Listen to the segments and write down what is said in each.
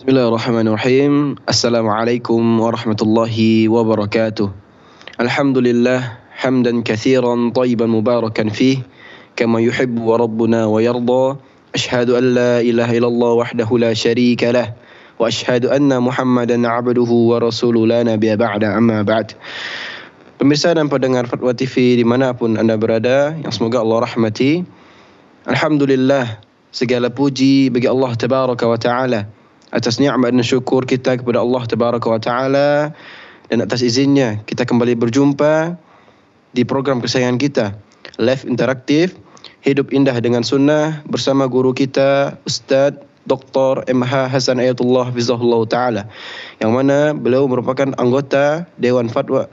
Bismillahirrahmanirrahim. Assalamualaikum warahmatullahi wabarakatuh. Alhamdulillah hamdan katsiran tayyiban mubarakan fih kama yuhibbu wa rabbuna wa yarda. Ashhadu an la ilaha illallah wahdahu la syarika lah wa ashhadu anna Muhammadan abduhu wa rasuluhu la nabiyya ba'da, amma ba'd. Pemirsa dan pendengar Fatwa TV dimanapun anda berada, yang semoga Allah rahmati. Alhamdulillah, segala puji bagi Allah tabaraka wa ta'ala atas nikmat dan syukur kita kepada Allah tabaraka wa ta'ala, dan atas izinnya kita kembali berjumpa di program kesayangan kita, Live Interaktif Hidup Indah dengan Sunnah, bersama guru kita Ustaz Dr. MH Hasan Ayatullah Hafizahullah Ta'ala, yang mana beliau merupakan anggota Dewan Fatwa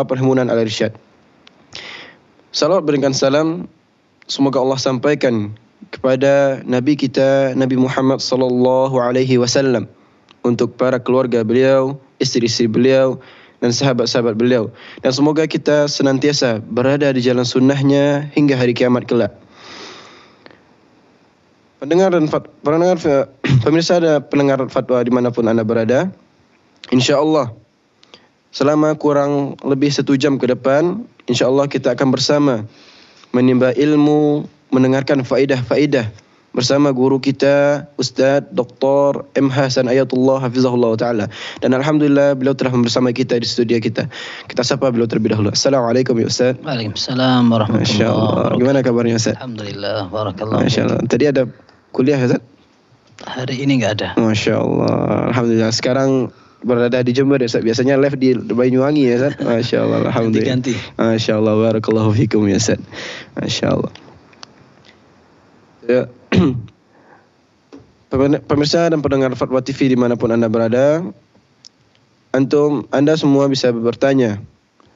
Perhimpunan Al-Irsyad. Salawat berikan salam semoga Allah sampaikan kepada Nabi kita Nabi Muhammad sallallahu alaihi wasallam, untuk para keluarga beliau, istri-istri beliau dan sahabat-sahabat beliau, dan semoga kita senantiasa berada di jalan sunnahnya hingga hari kiamat kelak. Pemirsa dan pendengar fatwa dimanapun anda berada, insyaAllah selama kurang lebih 1 jam ke depan, insyaAllah kita akan bersama menimba ilmu, mendengarkan faedah-faedah bersama guru kita Ustaz Dr. MH Hasan Ayatullah Hafizahullah Ta'ala. Dan Alhamdulillah beliau telah bersama kita di studio kita. Kita sapa beliau terlebih dahulu. Assalamualaikum ya Ustaz. Waalaikumsalam warahmatullahi wabarakatuh. Gimana kabarnya Ustaz? Alhamdulillah, barakallah. Masya Allah. Tadi ada kuliah ya Ustaz? Hari ini enggak ada. Masya Allah. Alhamdulillah. Sekarang berada di Jember ya Ustaz. Biasanya live di Banyuwangi ya Ustaz. Masya Allah. Alhamdulillah. Ganti-ganti. Masya Allah. Barakallahu fikum ya Ustaz. Masya Allah. Ya. Pemirsa dan pendengar Fatwa TV dimanapun anda berada, anda semua bisa bertanya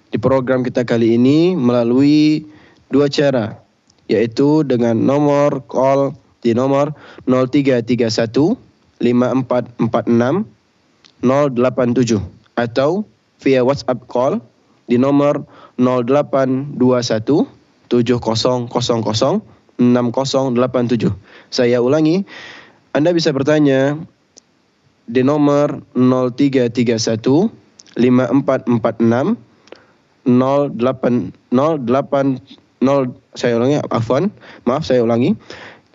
di program kita kali ini melalui 2 cara, yaitu dengan nomor call di nomor 0331 5446 087 atau via WhatsApp call di nomor 0821 7000 6087. Saya ulangi, anda bisa bertanya di nomor 0331 5446 saya ulangi.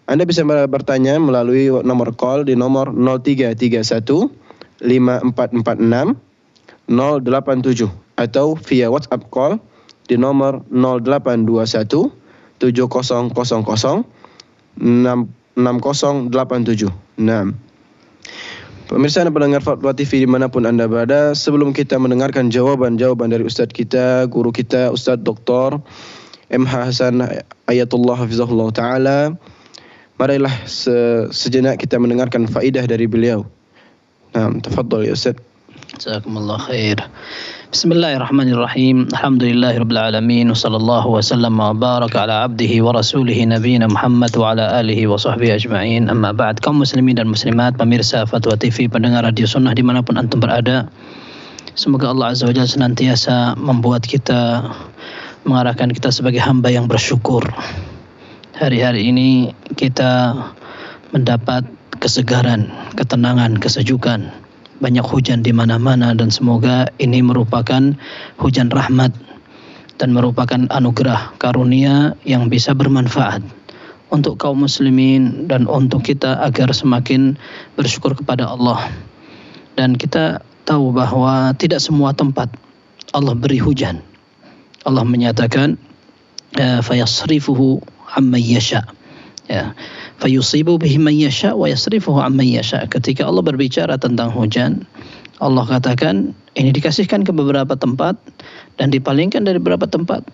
Anda bisa bertanya melalui nomor call di nomor 0331 5446 087 atau via WhatsApp call di nomor 0821 7000 6087. Nah, pemirsa dan pendengar Fatwa TV dimanapun anda berada, sebelum kita mendengarkan jawaban-jawaban dari Ustadz kita, guru kita, Ustadz Dr. MH Hasan Ayatullah Hafizahullah Ta'ala, marilah sejenak kita mendengarkan faedah dari beliau. Nah, tafadhal ya Ustadz. Jazakumullah khair. Bismillahirrahmanirrahim. Alhamdulillahirabbil alamin wa sallallahu wa sallam wa baraka ala abdihi wa rasulih nabiyina Muhammad wa ala alihi wa sahbihi ajma'in. Amma ba'd. Kaum muslimin dan muslimat, pemirsa Fatwa TV, pendengar radio sunnah dimanapun antum berada, semoga Allah Azza wa Jalla senantiasa membuat kita, mengarahkan kita sebagai hamba yang bersyukur. Hari-hari ini kita mendapat kesegaran, ketenangan, kesejukan. Banyak hujan di mana-mana, dan semoga ini merupakan hujan rahmat dan merupakan anugerah karunia yang bisa bermanfaat untuk kaum muslimin dan untuk kita agar semakin bersyukur kepada Allah. Dan kita tahu bahwa tidak semua tempat Allah beri hujan. Allah menyatakan fayasrifuhu amman yasha. Ya, fayusibu bihi man yasha wa yasrifuhu amman yasha. Ketika Allah berbicara tentang hujan, Allah katakan ini dikasihkan ke beberapa tempat dan dipalingkan dari beberapa tempat.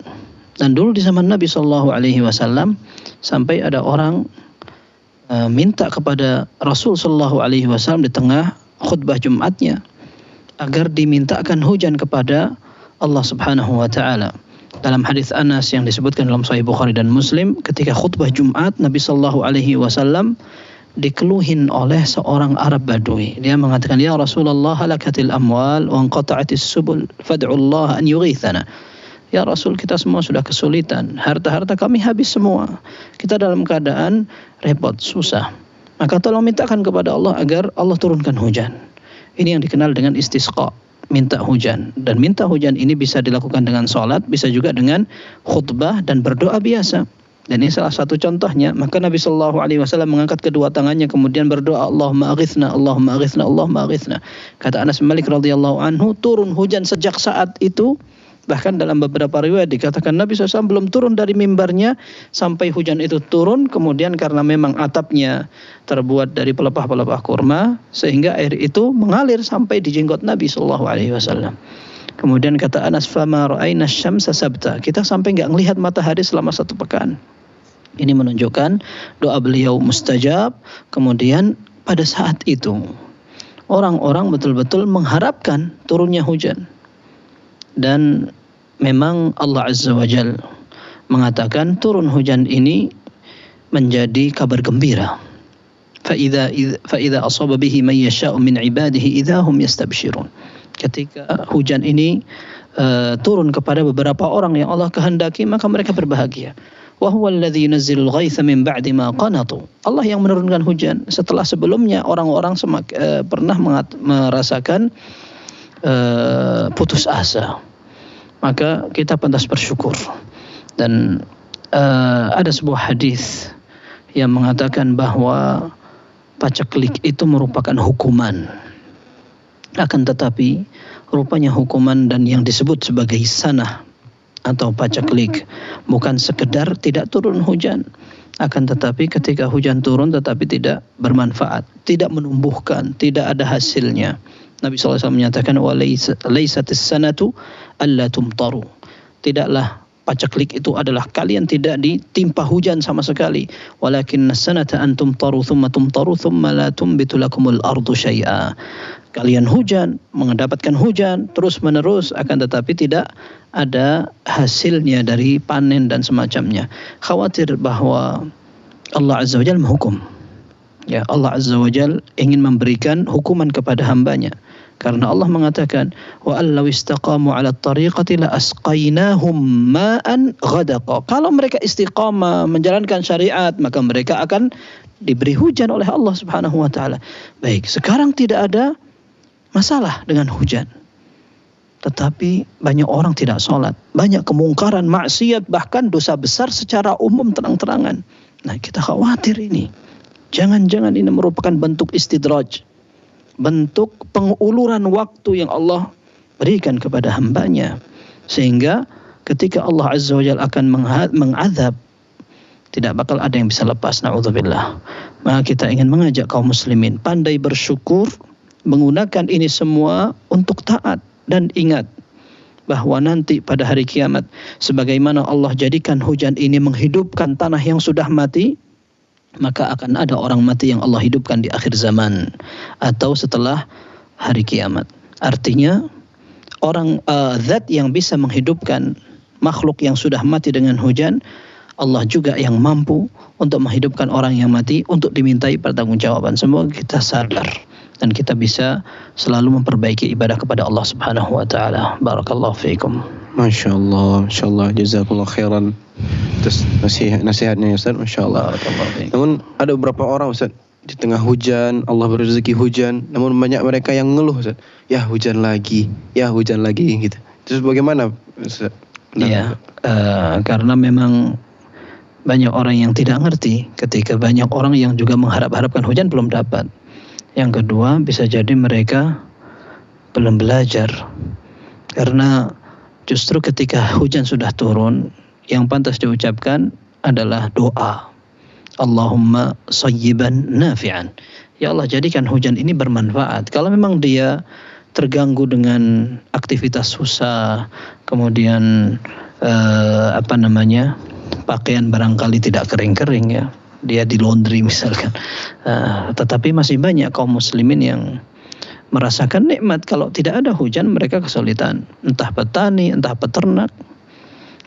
Dan dulu di zaman Nabi sallallahu alaihi wasallam sampai ada orang minta kepada Rasul sallallahu alaihi wasallam di tengah khutbah Jumatnya agar dimintakan hujan kepada Allah Subhanahu wa taala. Dalam hadis Anas yang disebutkan dalam Sahih Bukhari dan Muslim, ketika khutbah Jumat, Nabi sallallahu alaihi wasallam dikeluhin oleh seorang Arab Badui. Dia mengatakan, "Ya Rasulullah, halakatil amwal wa anqata'atis subul, fad'u Allah an yughithana." Ya Rasul, kita semua sudah kesulitan, harta-harta kami habis semua. Kita dalam keadaan repot, susah. Maka tolong mintakan kepada Allah agar Allah turunkan hujan. Ini yang dikenal dengan istisqa, minta hujan. Dan minta hujan ini bisa dilakukan dengan sholat, bisa juga dengan khutbah dan berdoa biasa. Dan ini salah satu contohnya. Maka Nabi SAW mengangkat kedua tangannya kemudian berdoa, Allahumma aghithna, Allahumma aghithna, Allahumma aghithna. Kata Anas bin Malik radhiyallahu anhu, turun hujan sejak saat itu. Bahkan dalam beberapa riwayat dikatakan Nabi SAW belum turun dari mimbarnya sampai hujan itu turun. Kemudian karena memang atapnya terbuat dari pelepah-pelepah kurma, sehingga air itu mengalir sampai di jenggot Nabi SAW. Kemudian kata Anas, fama ra'ayna syamsa sabta. Kita sampai enggak melihat matahari selama 1 pekan. Ini menunjukkan doa beliau mustajab. Kemudian pada saat itu orang-orang betul-betul mengharapkan turunnya hujan. Dan memang Allah Azza wa Jal mengatakan turun hujan ini menjadi kabar gembira. Fa'idha asaba bihi man yasha'u min ibadihi idza hum yastabshirun. Ketika hujan ini turun kepada beberapa orang yang Allah kehendaki, maka mereka berbahagia. Wa huwa alladhi yunazzilul ghaitha min ba'di ma qanatu. Allah yang menurunkan hujan setelah sebelumnya orang-orang pernah merasakan putus asa. Maka kita pantas bersyukur. Dan ada sebuah hadis yang mengatakan bahwa paceklik itu merupakan hukuman. Akan tetapi rupanya hukuman dan yang disebut sebagai sanah atau paceklik bukan sekedar tidak turun hujan, akan tetapi ketika hujan turun tetapi tidak bermanfaat, tidak menumbuhkan, tidak ada hasilnya. Nabi SAW menyatakan walaisatis sanatu alla tumtaru. Tidaklah paceklik itu adalah kalian tidak ditimpa hujan sama sekali. Walakinnas sanata an tumtaru thumma la tumbitu lakumul ardu syai'a. Kalian hujan, mendapatkan hujan terus menerus, akan tetapi tidak ada hasilnya dari panen dan semacamnya. Khawatir bahwa Allah Azza wa Jalla menghukum. Ya, Allah Azza wa Jalla ingin memberikan hukuman kepada hambanya. Karena Allah mengatakan, wa allaw istaqamu 'ala at-tariqati la asqainahum ma'an ghadaqa. Kalau mereka istiqamah menjalankan syariat, maka mereka akan diberi hujan oleh Allah Subhanahu wa taala. Baik, sekarang tidak ada masalah dengan hujan. Tetapi banyak orang tidak sholat, banyak kemungkaran, maksiat, bahkan dosa besar secara umum terang-terangan. Nah, kita khawatir ini. Jangan-jangan ini merupakan bentuk istidraj, bentuk penguluran waktu yang Allah berikan kepada hambanya. Sehingga ketika Allah Azza wa Jalla akan mengazab, tidak bakal ada yang bisa lepas, na'udzubillah. Maka kita ingin mengajak kaum muslimin pandai bersyukur, menggunakan ini semua untuk taat. Dan ingat bahwa nanti pada hari kiamat, sebagaimana Allah jadikan hujan ini menghidupkan tanah yang sudah mati, maka akan ada orang mati yang Allah hidupkan di akhir zaman atau setelah hari kiamat. Artinya orang zat yang bisa menghidupkan makhluk yang sudah mati dengan hujan, Allah juga yang mampu untuk menghidupkan orang yang mati untuk dimintai pertanggungjawaban. Semoga kita sadar dan kita bisa selalu memperbaiki ibadah kepada Allah Subhanahu wa taala. Barakallahu fiikum. Masya Allah, jazakallah khairan atas nasihatnya ya Ustaz, Masya Allah. Namun ada beberapa orang Ustaz, di tengah hujan, Allah beri rezeki hujan, namun banyak mereka yang ngeluh Ustaz, ya hujan lagi gitu. Terus bagaimana Ustaz? Iya, karena memang banyak orang yang tidak ngerti ketika banyak orang yang juga mengharap-harapkan hujan belum dapat. Yang kedua, bisa jadi mereka belum belajar. Karena justru ketika hujan sudah turun, yang pantas diucapkan adalah doa. Allahumma sayyiban nafi'an. Ya Allah, jadikan hujan ini bermanfaat. Kalau memang dia terganggu dengan aktivitas susah, kemudian pakaian barangkali tidak kering-kering ya, dia di laundry misalkan. Tetapi masih banyak kaum muslimin yang merasakan nikmat. Kalau tidak ada hujan mereka kesulitan, entah petani, entah peternak,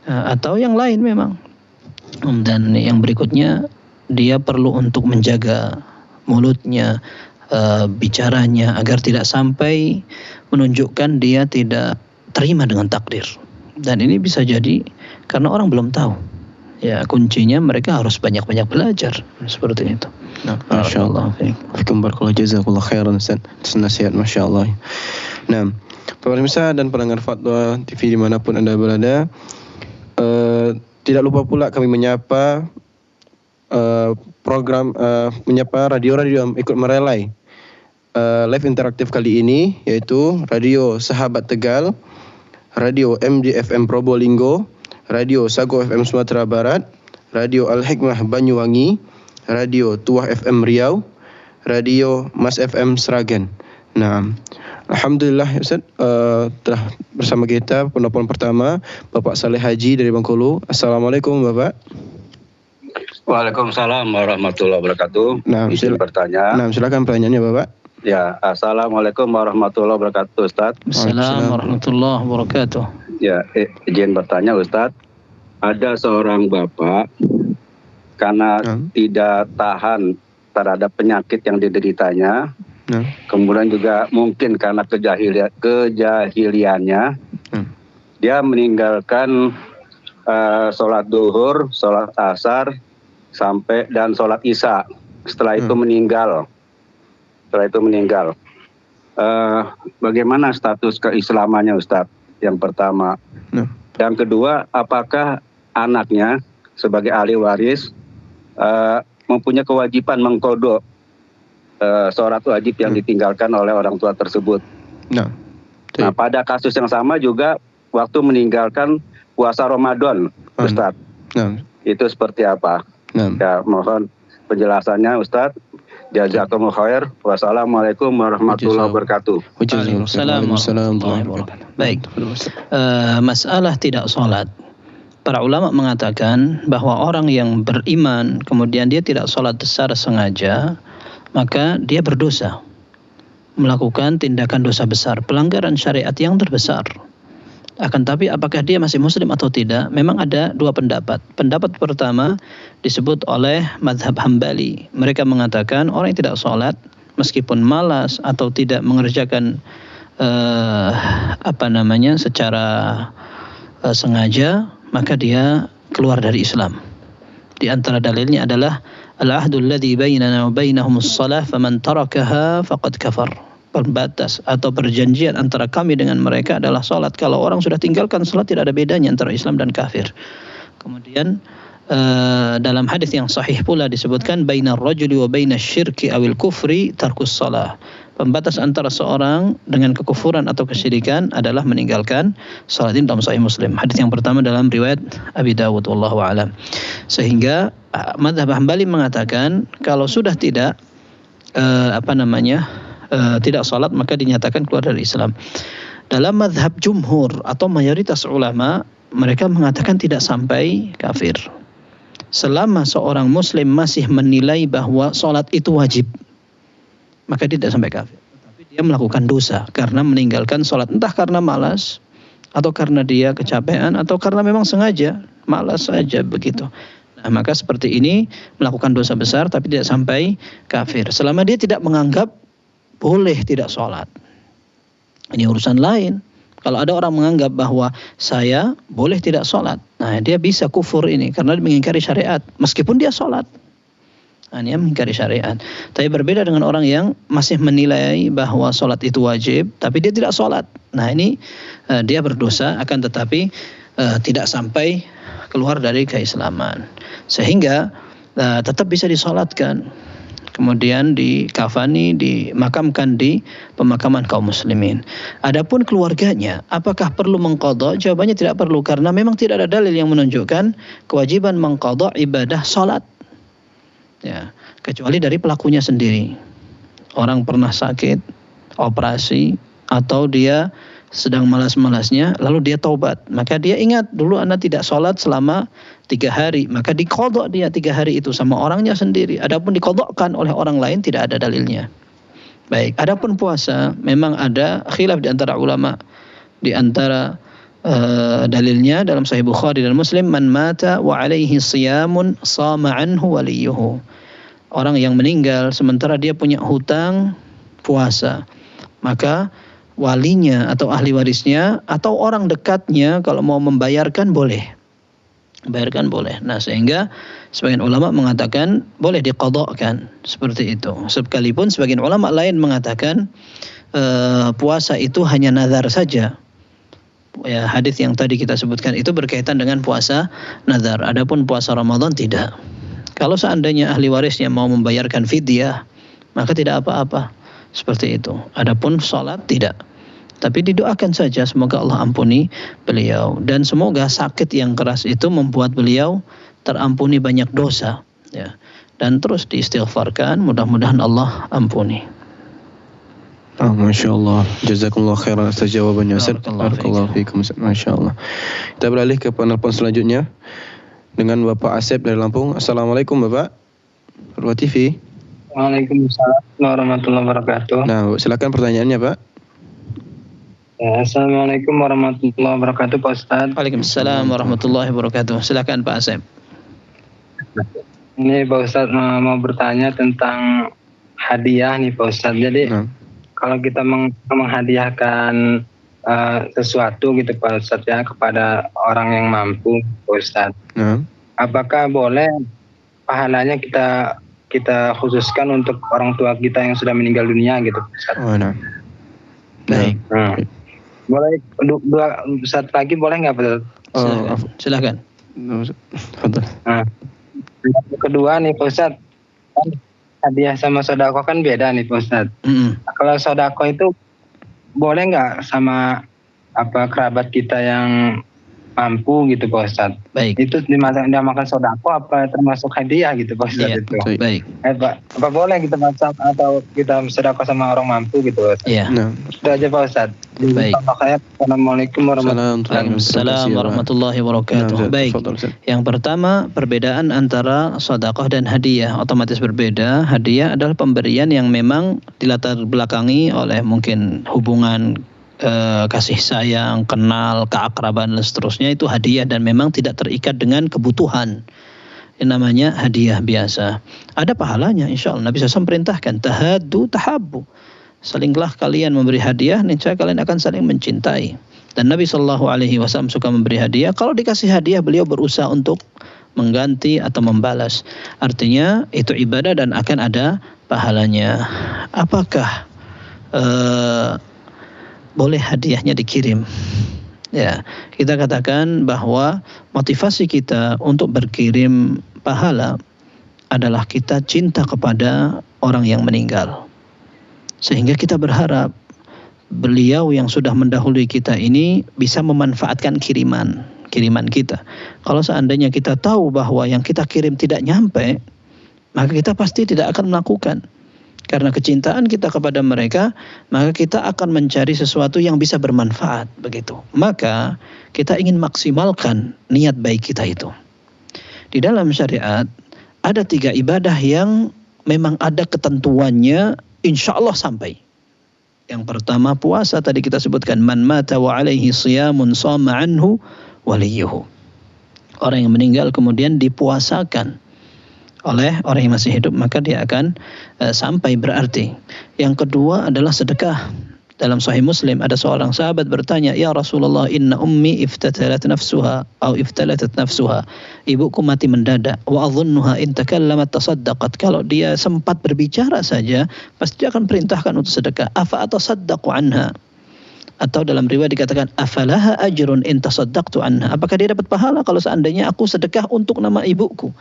atau yang lain memang. Dan yang berikutnya, dia perlu untuk menjaga mulutnya, bicaranya, agar tidak sampai menunjukkan dia tidak terima dengan takdir. Dan ini bisa jadi karena orang belum tahu. Ya, kuncinya mereka harus banyak-banyak belajar seperti itu. Nah, masyaallah. Fikum barakallahu jazakallahu khairan Ustaz. Atas nasihat masyaallah. Nah, para pemirsa dan pendengar Fatwa TV dimanapun Anda berada, tidak lupa pula kami menyapa program menyapa radio-radio yang ikut merelai live interaktif kali ini, yaitu Radio Sahabat Tegal, Radio MDFM Probolinggo, Radio Sago FM Sumatera Barat, Radio Al-Hikmah Banyuwangi, Radio Tuah FM Riau, Radio Mas FM Sragen. Nah, alhamdulillah Ustaz, telah bersama kita penelpon pertama Bapak Saleh Haji dari Bengkulu. Assalamualaikum Bapak. Waalaikumsalam warahmatullahi wabarakatuh. Nah, silakan pertanyaannya Bapak. Ya, assalamualaikum warahmatullahi wabarakatuh Ustaz. Assalamualaikum warahmatullahi wabarakatuh. Ya, izin bertanya Ustaz. Ada seorang bapak karena tidak tahan terhadap penyakit yang dideritanya, kemudian juga mungkin karena kejahiliannya, dia meninggalkan sholat duhur, sholat asar, sampai dan sholat isya. Setelah itu meninggal. Bagaimana status keislamannya Ustaz? Yang pertama. Yang kedua, apakah anaknya sebagai ahli waris mempunyai kewajiban mengqadha sholat wajib yang ditinggalkan oleh orang tua tersebut? Nah, pada kasus yang sama juga waktu meninggalkan puasa Ramadan, Ustaz. Itu seperti apa? Ya, mohon penjelasannya Ustaz. Jazakumullah khair. Wassalamualaikum warahmatullahi wabarakatuh. Waalaikumsalam warahmatullahi wabarakatuh. Baik. Masalah tidak sholat. Para ulama mengatakan bahwa orang yang beriman kemudian dia tidak sholat secara sengaja, maka dia berdosa, melakukan tindakan dosa besar, pelanggaran syariat yang terbesar. Akan tapi apakah dia masih muslim atau tidak? Memang ada dua pendapat. Pendapat pertama disebut oleh mazhab Hambali. Mereka mengatakan orang yang tidak sholat meskipun malas atau tidak mengerjakan secara sengaja, maka dia keluar dari Islam. Di antara dalilnya adalah al-ahdul ladzi bainana wa bainahumus shalah faman tarakaha faqad kafar. Pembatas atau perjanjian antara kami dengan mereka adalah salat. Kalau orang sudah tinggalkan salat, tidak ada bedanya antara Islam dan kafir. Kemudian dalam hadis yang sahih pula disebutkan bainar rajuli wa bainasy syirki awil kufri tarkus shalah. Pembatas antara seorang dengan kekufuran atau kesyirikan adalah meninggalkan salat. Ini dalam Sahih Muslim. Hadis yang pertama dalam riwayat Abi Dawud wallahu a'lam. Sehingga mazhab Hambali mengatakan kalau sudah tidak tidak salat maka dinyatakan keluar dari Islam. Dalam mazhab jumhur atau mayoritas ulama, mereka mengatakan tidak sampai kafir. Selama seorang muslim masih menilai bahwa salat itu wajib, maka dia tidak sampai kafir. Tapi dia melakukan dosa karena meninggalkan salat, entah karena malas atau karena dia kecapean atau karena memang sengaja malas saja begitu. Nah, maka seperti ini melakukan dosa besar tapi tidak sampai kafir. Selama dia tidak menganggap boleh tidak sholat. Ini urusan lain. Kalau ada orang menganggap bahwa saya boleh tidak sholat, nah dia bisa kufur ini karena dia mengingkari syariat meskipun dia sholat. Nah, dia mengingkari syariat. Tapi berbeda dengan orang yang masih menilai bahwa sholat itu wajib, tapi dia tidak sholat. Nah ini dia berdosa, akan tetapi tidak sampai keluar dari keislaman. Sehingga tetap bisa disolatkan. Kemudian dikafani, dimakamkan di pemakaman kaum muslimin. Adapun keluarganya, apakah perlu mengqadha? Jawabannya tidak perlu, karena memang tidak ada dalil yang menunjukkan kewajiban mengqadha ibadah salat. Ya, kecuali dari pelakunya sendiri. Orang pernah sakit, operasi, atau dia sedang malas-malasnya, lalu dia taubat. Maka dia ingat, dulu anak tidak sholat selama 3 hari. Maka diqadha dia 3 hari itu sama orangnya sendiri. Adapun diqadhakan oleh orang lain, tidak ada dalilnya. Baik, adapun puasa, memang ada khilaf di antara ulama. Di antara dalilnya dalam Sahih Bukhari dan Muslim, man mata wa alaihi siyamun sama anhu waliyuhu. Orang yang meninggal sementara dia punya hutang puasa, maka walinya atau ahli warisnya atau orang dekatnya kalau mau membayarkan boleh. Bayarkan boleh. Nah, sehingga sebagian ulama mengatakan boleh diqadhakan seperti itu. Sekalipun sebagian ulama lain mengatakan puasa itu hanya nazar saja. Ya, hadis yang tadi kita sebutkan itu berkaitan dengan puasa nazar. Adapun puasa Ramadan tidak. Kalau seandainya ahli warisnya mau membayarkan fidyah, maka tidak apa-apa. Seperti itu. Adapun salat tidak. Tapi didoakan saja semoga Allah ampuni beliau, dan semoga sakit yang keras itu membuat beliau terampuni banyak dosa, ya. Dan terus diistighfarkan, mudah-mudahan Allah ampuni. Masya Allah. Jazakumullah khairan atas jawabannya, Ustaz. Barakallahu fiikum, Masya Allah. Kita beralih ke penelpon selanjutnya dengan Bapak Asep dari Lampung. Assalamualaikum Bapak. Perwa TV. Waalaikumsalam warahmatullahi wabarakatuh. Nah, silakan pertanyaannya Pak. Ya, Assalamualaikum warahmatullahi wabarakatuh Pak Ustaz. Waalaikumsalam warahmatullahi wabarakatuh. Silakan Pak Asep. Ini Pak Ustaz mau bertanya tentang hadiah nih Pak Ustaz. Jadi kalau kita menghadiahkan sesuatu gitu Pak Ustaz ya kepada orang yang mampu Pak Ustaz, apakah boleh pahalanya kita khususkan untuk orang tua kita yang sudah meninggal dunia gitu Pak Ustaz? Baik. Boleh dua saat lagi boleh nggak Pak Ustaz? Silakan. Kedua nih Pak Ustaz, kan hadiah sama sodako kan beda nih Pak Ustaz. Kalau sodako itu boleh nggak sama kerabat kita yang mampu gitu Pak Ustaz? Baik. Itu dimakan sodako apa termasuk hadiah gitu Pak Ustaz? Iya, itu? Baik. Apa boleh kita masak atau kita sodako sama orang mampu gitu Pak Ustaz? Iya. Itu aja Pak Ustaz. Baik. Assalamualaikum warahmatullahi wabarakatuh. Baik. Yang pertama, perbedaan antara sedekah dan hadiah otomatis berbeda. Hadiah adalah pemberian yang memang dilatar belakangi oleh mungkin hubungan kasih sayang, kenal, keakraban dan seterusnya, itu hadiah dan memang tidak terikat dengan kebutuhan. Ini namanya hadiah biasa. Ada pahalanya insyaallah. Nabi SAW perintahkan tahaddu tahabbu. Salinglah kalian memberi hadiah, niscaya kalian akan saling mencintai. Dan Nabi SAW suka memberi hadiah. Kalau dikasih hadiah, beliau berusaha untuk mengganti atau membalas. Artinya itu ibadah dan akan ada pahalanya. Apakah boleh hadiahnya dikirim? Ya, kita katakan bahwa motivasi kita untuk berkirim pahala adalah kita cinta kepada orang yang meninggal. Sehingga kita berharap beliau yang sudah mendahului kita ini bisa memanfaatkan kiriman kita. Kalau seandainya kita tahu bahwa yang kita kirim tidak nyampe, maka kita pasti tidak akan melakukan. Karena kecintaan kita kepada mereka, maka kita akan mencari sesuatu yang bisa bermanfaat, begitu. Maka kita ingin maksimalkan niat baik kita itu. Di dalam syariat ada 3 ibadah yang memang ada ketentuannya, insya Allah sampai. Yang pertama puasa, tadi kita sebutkan man mata wa alaihi siyamun shama anhu waliyuhu. Orang yang meninggal kemudian dipuasakan oleh orang yang masih hidup, maka dia akan sampai berarti. Yang kedua adalah sedekah. Dalam Sahih Muslim ada seorang sahabat bertanya, "Ya Rasulullah, inna ummi iftalatat nafsuha." Ibuku mati mendadak. Wa adhunnuha in takallamat tasaddaqat. Kalau dia sempat berbicara saja, pasti dia akan perintahkan untuk sedekah. Afa atasaddaqu anha? Atau dalam riwayat dikatakan, afalaha ajrun in tasaddaqtu anha? Apakah dia dapat pahala kalau seandainya aku sedekah untuk nama ibuku?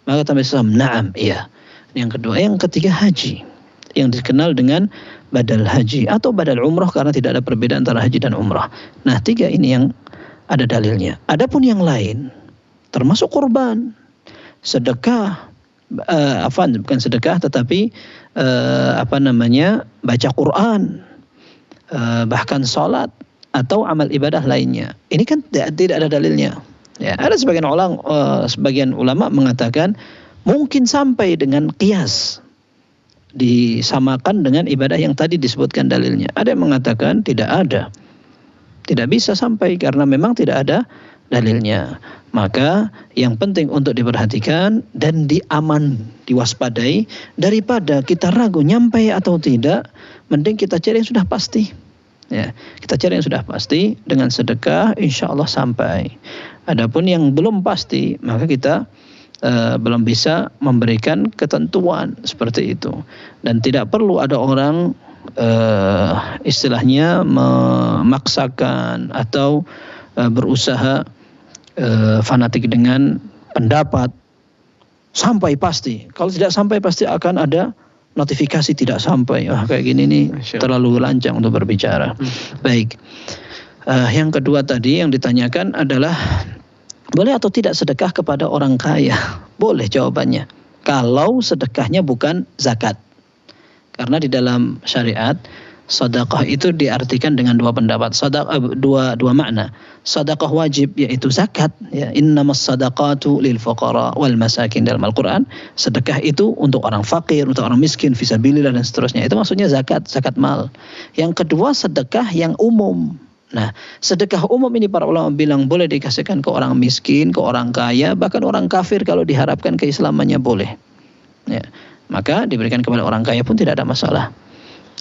Maka Nabi SAW, na'am, iya. Yang kedua, yang ketiga haji, yang dikenal dengan badal haji atau badal umrah, karena tidak ada perbedaan antara haji dan umrah. Nah, 3 ini yang ada dalilnya. Adapun yang lain, termasuk kurban, sedekah, bukan sedekah, tetapi baca Quran, bahkan sholat atau amal ibadah lainnya. Ini kan tidak ada dalilnya. Ya, ada sebagian ulama mengatakan mungkin sampai dengan qiyas, disamakan dengan ibadah yang tadi disebutkan dalilnya. Ada yang mengatakan tidak ada, tidak bisa sampai karena memang tidak ada dalilnya. Maka yang penting untuk diperhatikan dan diwaspadai, daripada kita ragu nyampe atau tidak, mending kita cari yang sudah pasti. Ya, kita cari yang sudah pasti dengan sedekah, insya Allah sampai. Adapun yang belum pasti, maka kita belum bisa memberikan ketentuan seperti itu. Dan tidak perlu ada orang istilahnya memaksakan atau berusaha fanatik dengan pendapat sampai pasti. Kalau tidak sampai pasti akan ada notifikasi tidak sampai. Kayak gini nih terlalu lancang untuk berbicara. Baik. Yang kedua tadi yang ditanyakan adalah boleh atau tidak sedekah kepada orang kaya? Boleh jawabannya. Kalau sedekahnya bukan zakat. Karena di dalam syariat sedekah itu diartikan dengan dua pendapat, dua makna. Sedekah wajib yaitu zakat, ya, innamas sadaqatu lil fuqara wal masakin dalam Al-Qur'an. Sedekah itu untuk orang fakir, untuk orang miskin, fisabilillah dan seterusnya. Itu maksudnya zakat mal. Yang kedua sedekah yang umum. Nah, sedekah umum ini para ulama bilang boleh dikasihkan ke orang miskin, ke orang kaya, bahkan orang kafir kalau diharapkan keislamannya boleh. Ya, maka diberikan kepada orang kaya pun tidak ada masalah.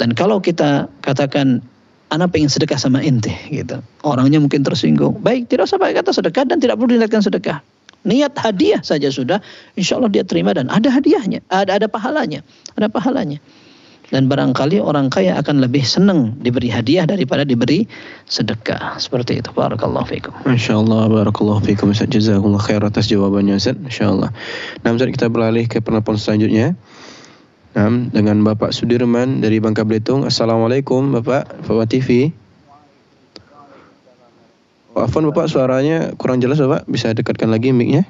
Dan kalau kita katakan anak pengen sedekah sama ente gitu, orangnya mungkin tersinggung. Baik, tidak usah pakai kata sedekah dan tidak perlu diniatkan sedekah. Niat hadiah saja sudah, insya Allah dia terima dan ada hadiahnya, ada pahalanya, Dan barangkali orang kaya akan lebih senang diberi hadiah daripada diberi sedekah. Seperti itu. Barakallahu fiikum. Masya Allah, barakallahu fiikum. Ustaz, jazakumullah khair atas jawabannya, Ustaz. Masya Allah. Nah, Ustaz, kita beralih ke penelpon selanjutnya. Nah, dengan Bapak Sudirman dari Bangka Belitung. Assalamualaikum Bapak TV. Afwan Bapak, suaranya kurang jelas Bapak. Bisa dekatkan lagi mic-nya.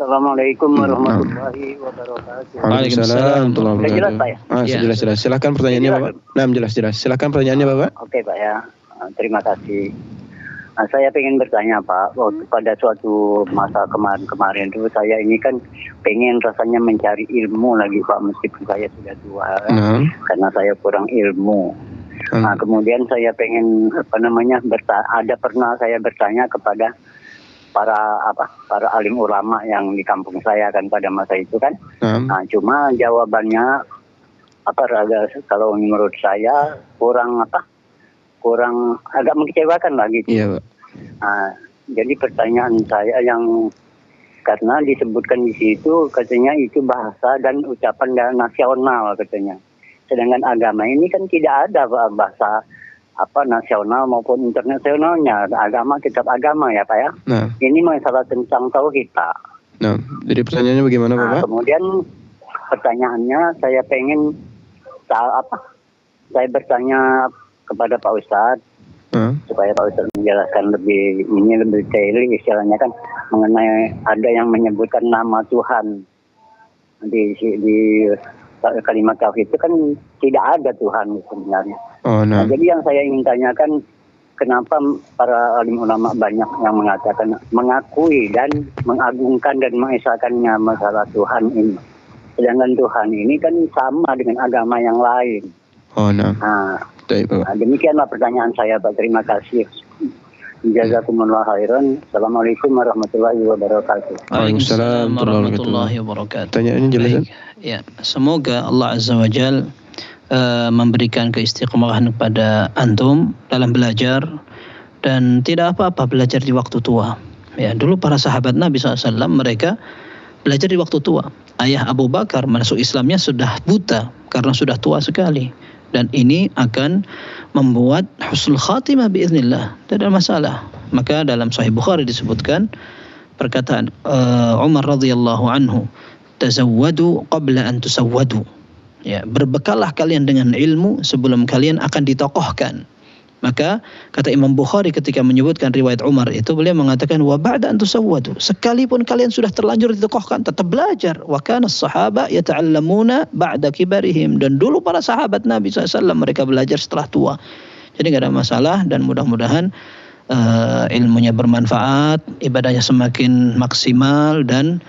Assalamualaikum warahmatullahi wabarakatuh. Waalaikumsalam warahmatullahi wabarakatuh. Jelas Pak ya? Jelas. Silakan pertanyaannya Bapak. Nah, jelas. Silakan pertanyaannya Bapak. Oke Pak ya. Terima kasih. Saya ingin bertanya Pak, pada suatu masa kemarin itu saya ini kan pengen rasanya mencari ilmu lagi Pak, meskipun saya sudah tua, karena saya kurang ilmu. Nah, kemudian saya pengen pernah saya bertanya kepada para alim ulama yang di kampung saya kan pada masa itu kan. Nah, cuma jawabannya kalau menurut saya kurang agak mengecewakan lah gitu. Iya, Pak. Nah, jadi pertanyaan saya yang karena disebutkan di situ katanya itu bahasa dan ucapan nasional katanya. Sedangkan agama ini kan tidak ada bahasa nasional maupun internasionalnya. Agama kitab agama ya Pak ya. Nah, ini masalah tentang tauhid Pak. Nah, jadi pertanyaannya bagaimana Bapak? Kemudian pertanyaannya saya pengen saya bertanya kepada Pak Ustadz supaya Pak Ustadz menjelaskan lebih detail istilahnya kan mengenai ada yang menyebutkan nama Tuhan di kalimat tauhid itu kan tidak ada Tuhan sebenarnya. Nah, jadi yang saya ingin tanyakan, kenapa para alim ulama banyak yang mengatakan mengakui dan mengagungkan dan mengesahkannya masalah Tuhan ini, sedangkan Tuhan ini kan sama dengan agama yang lain. Demikianlah pertanyaan saya Pak. Terima kasih. Jazakumullah khairan. Assalamualaikum warahmatullahi wabarakatuh. Waalaikumsalam warahmatullahi wabarakatuh. Pertanyaannya jelas. Ya, semoga Allah Azza wa Jalla memberikan keistiqomahan kepada antum dalam belajar dan tidak apa-apa belajar di waktu tua. Ya, dulu para sahabat Nabi SAW mereka belajar di waktu tua. Ayah Abu Bakar masuk Islamnya sudah buta karena sudah tua sekali. Dan ini akan membuat husnul khatimah biiznillah. Tidak ada masalah. Maka dalam Sahih Bukhari disebutkan perkataan Umar radhiyallahu anhu, tazawwadu qabla an tusawwadu. Ya, berbekallah kalian dengan ilmu sebelum kalian akan ditokohkan. Maka kata Imam Bukhari ketika menyebutkan riwayat Umar itu, beliau mengatakan wa ba'da an tusawwadu, sekalipun kalian sudah terlanjur ditokohkan tetap belajar. Wa kana as-sahaba yata'allamuna ba'da kibarihim, dan dulu para sahabat Nabi SAW mereka belajar setelah tua. Jadi enggak ada masalah dan mudah-mudahan ilmunya bermanfaat, ibadahnya semakin maksimal dan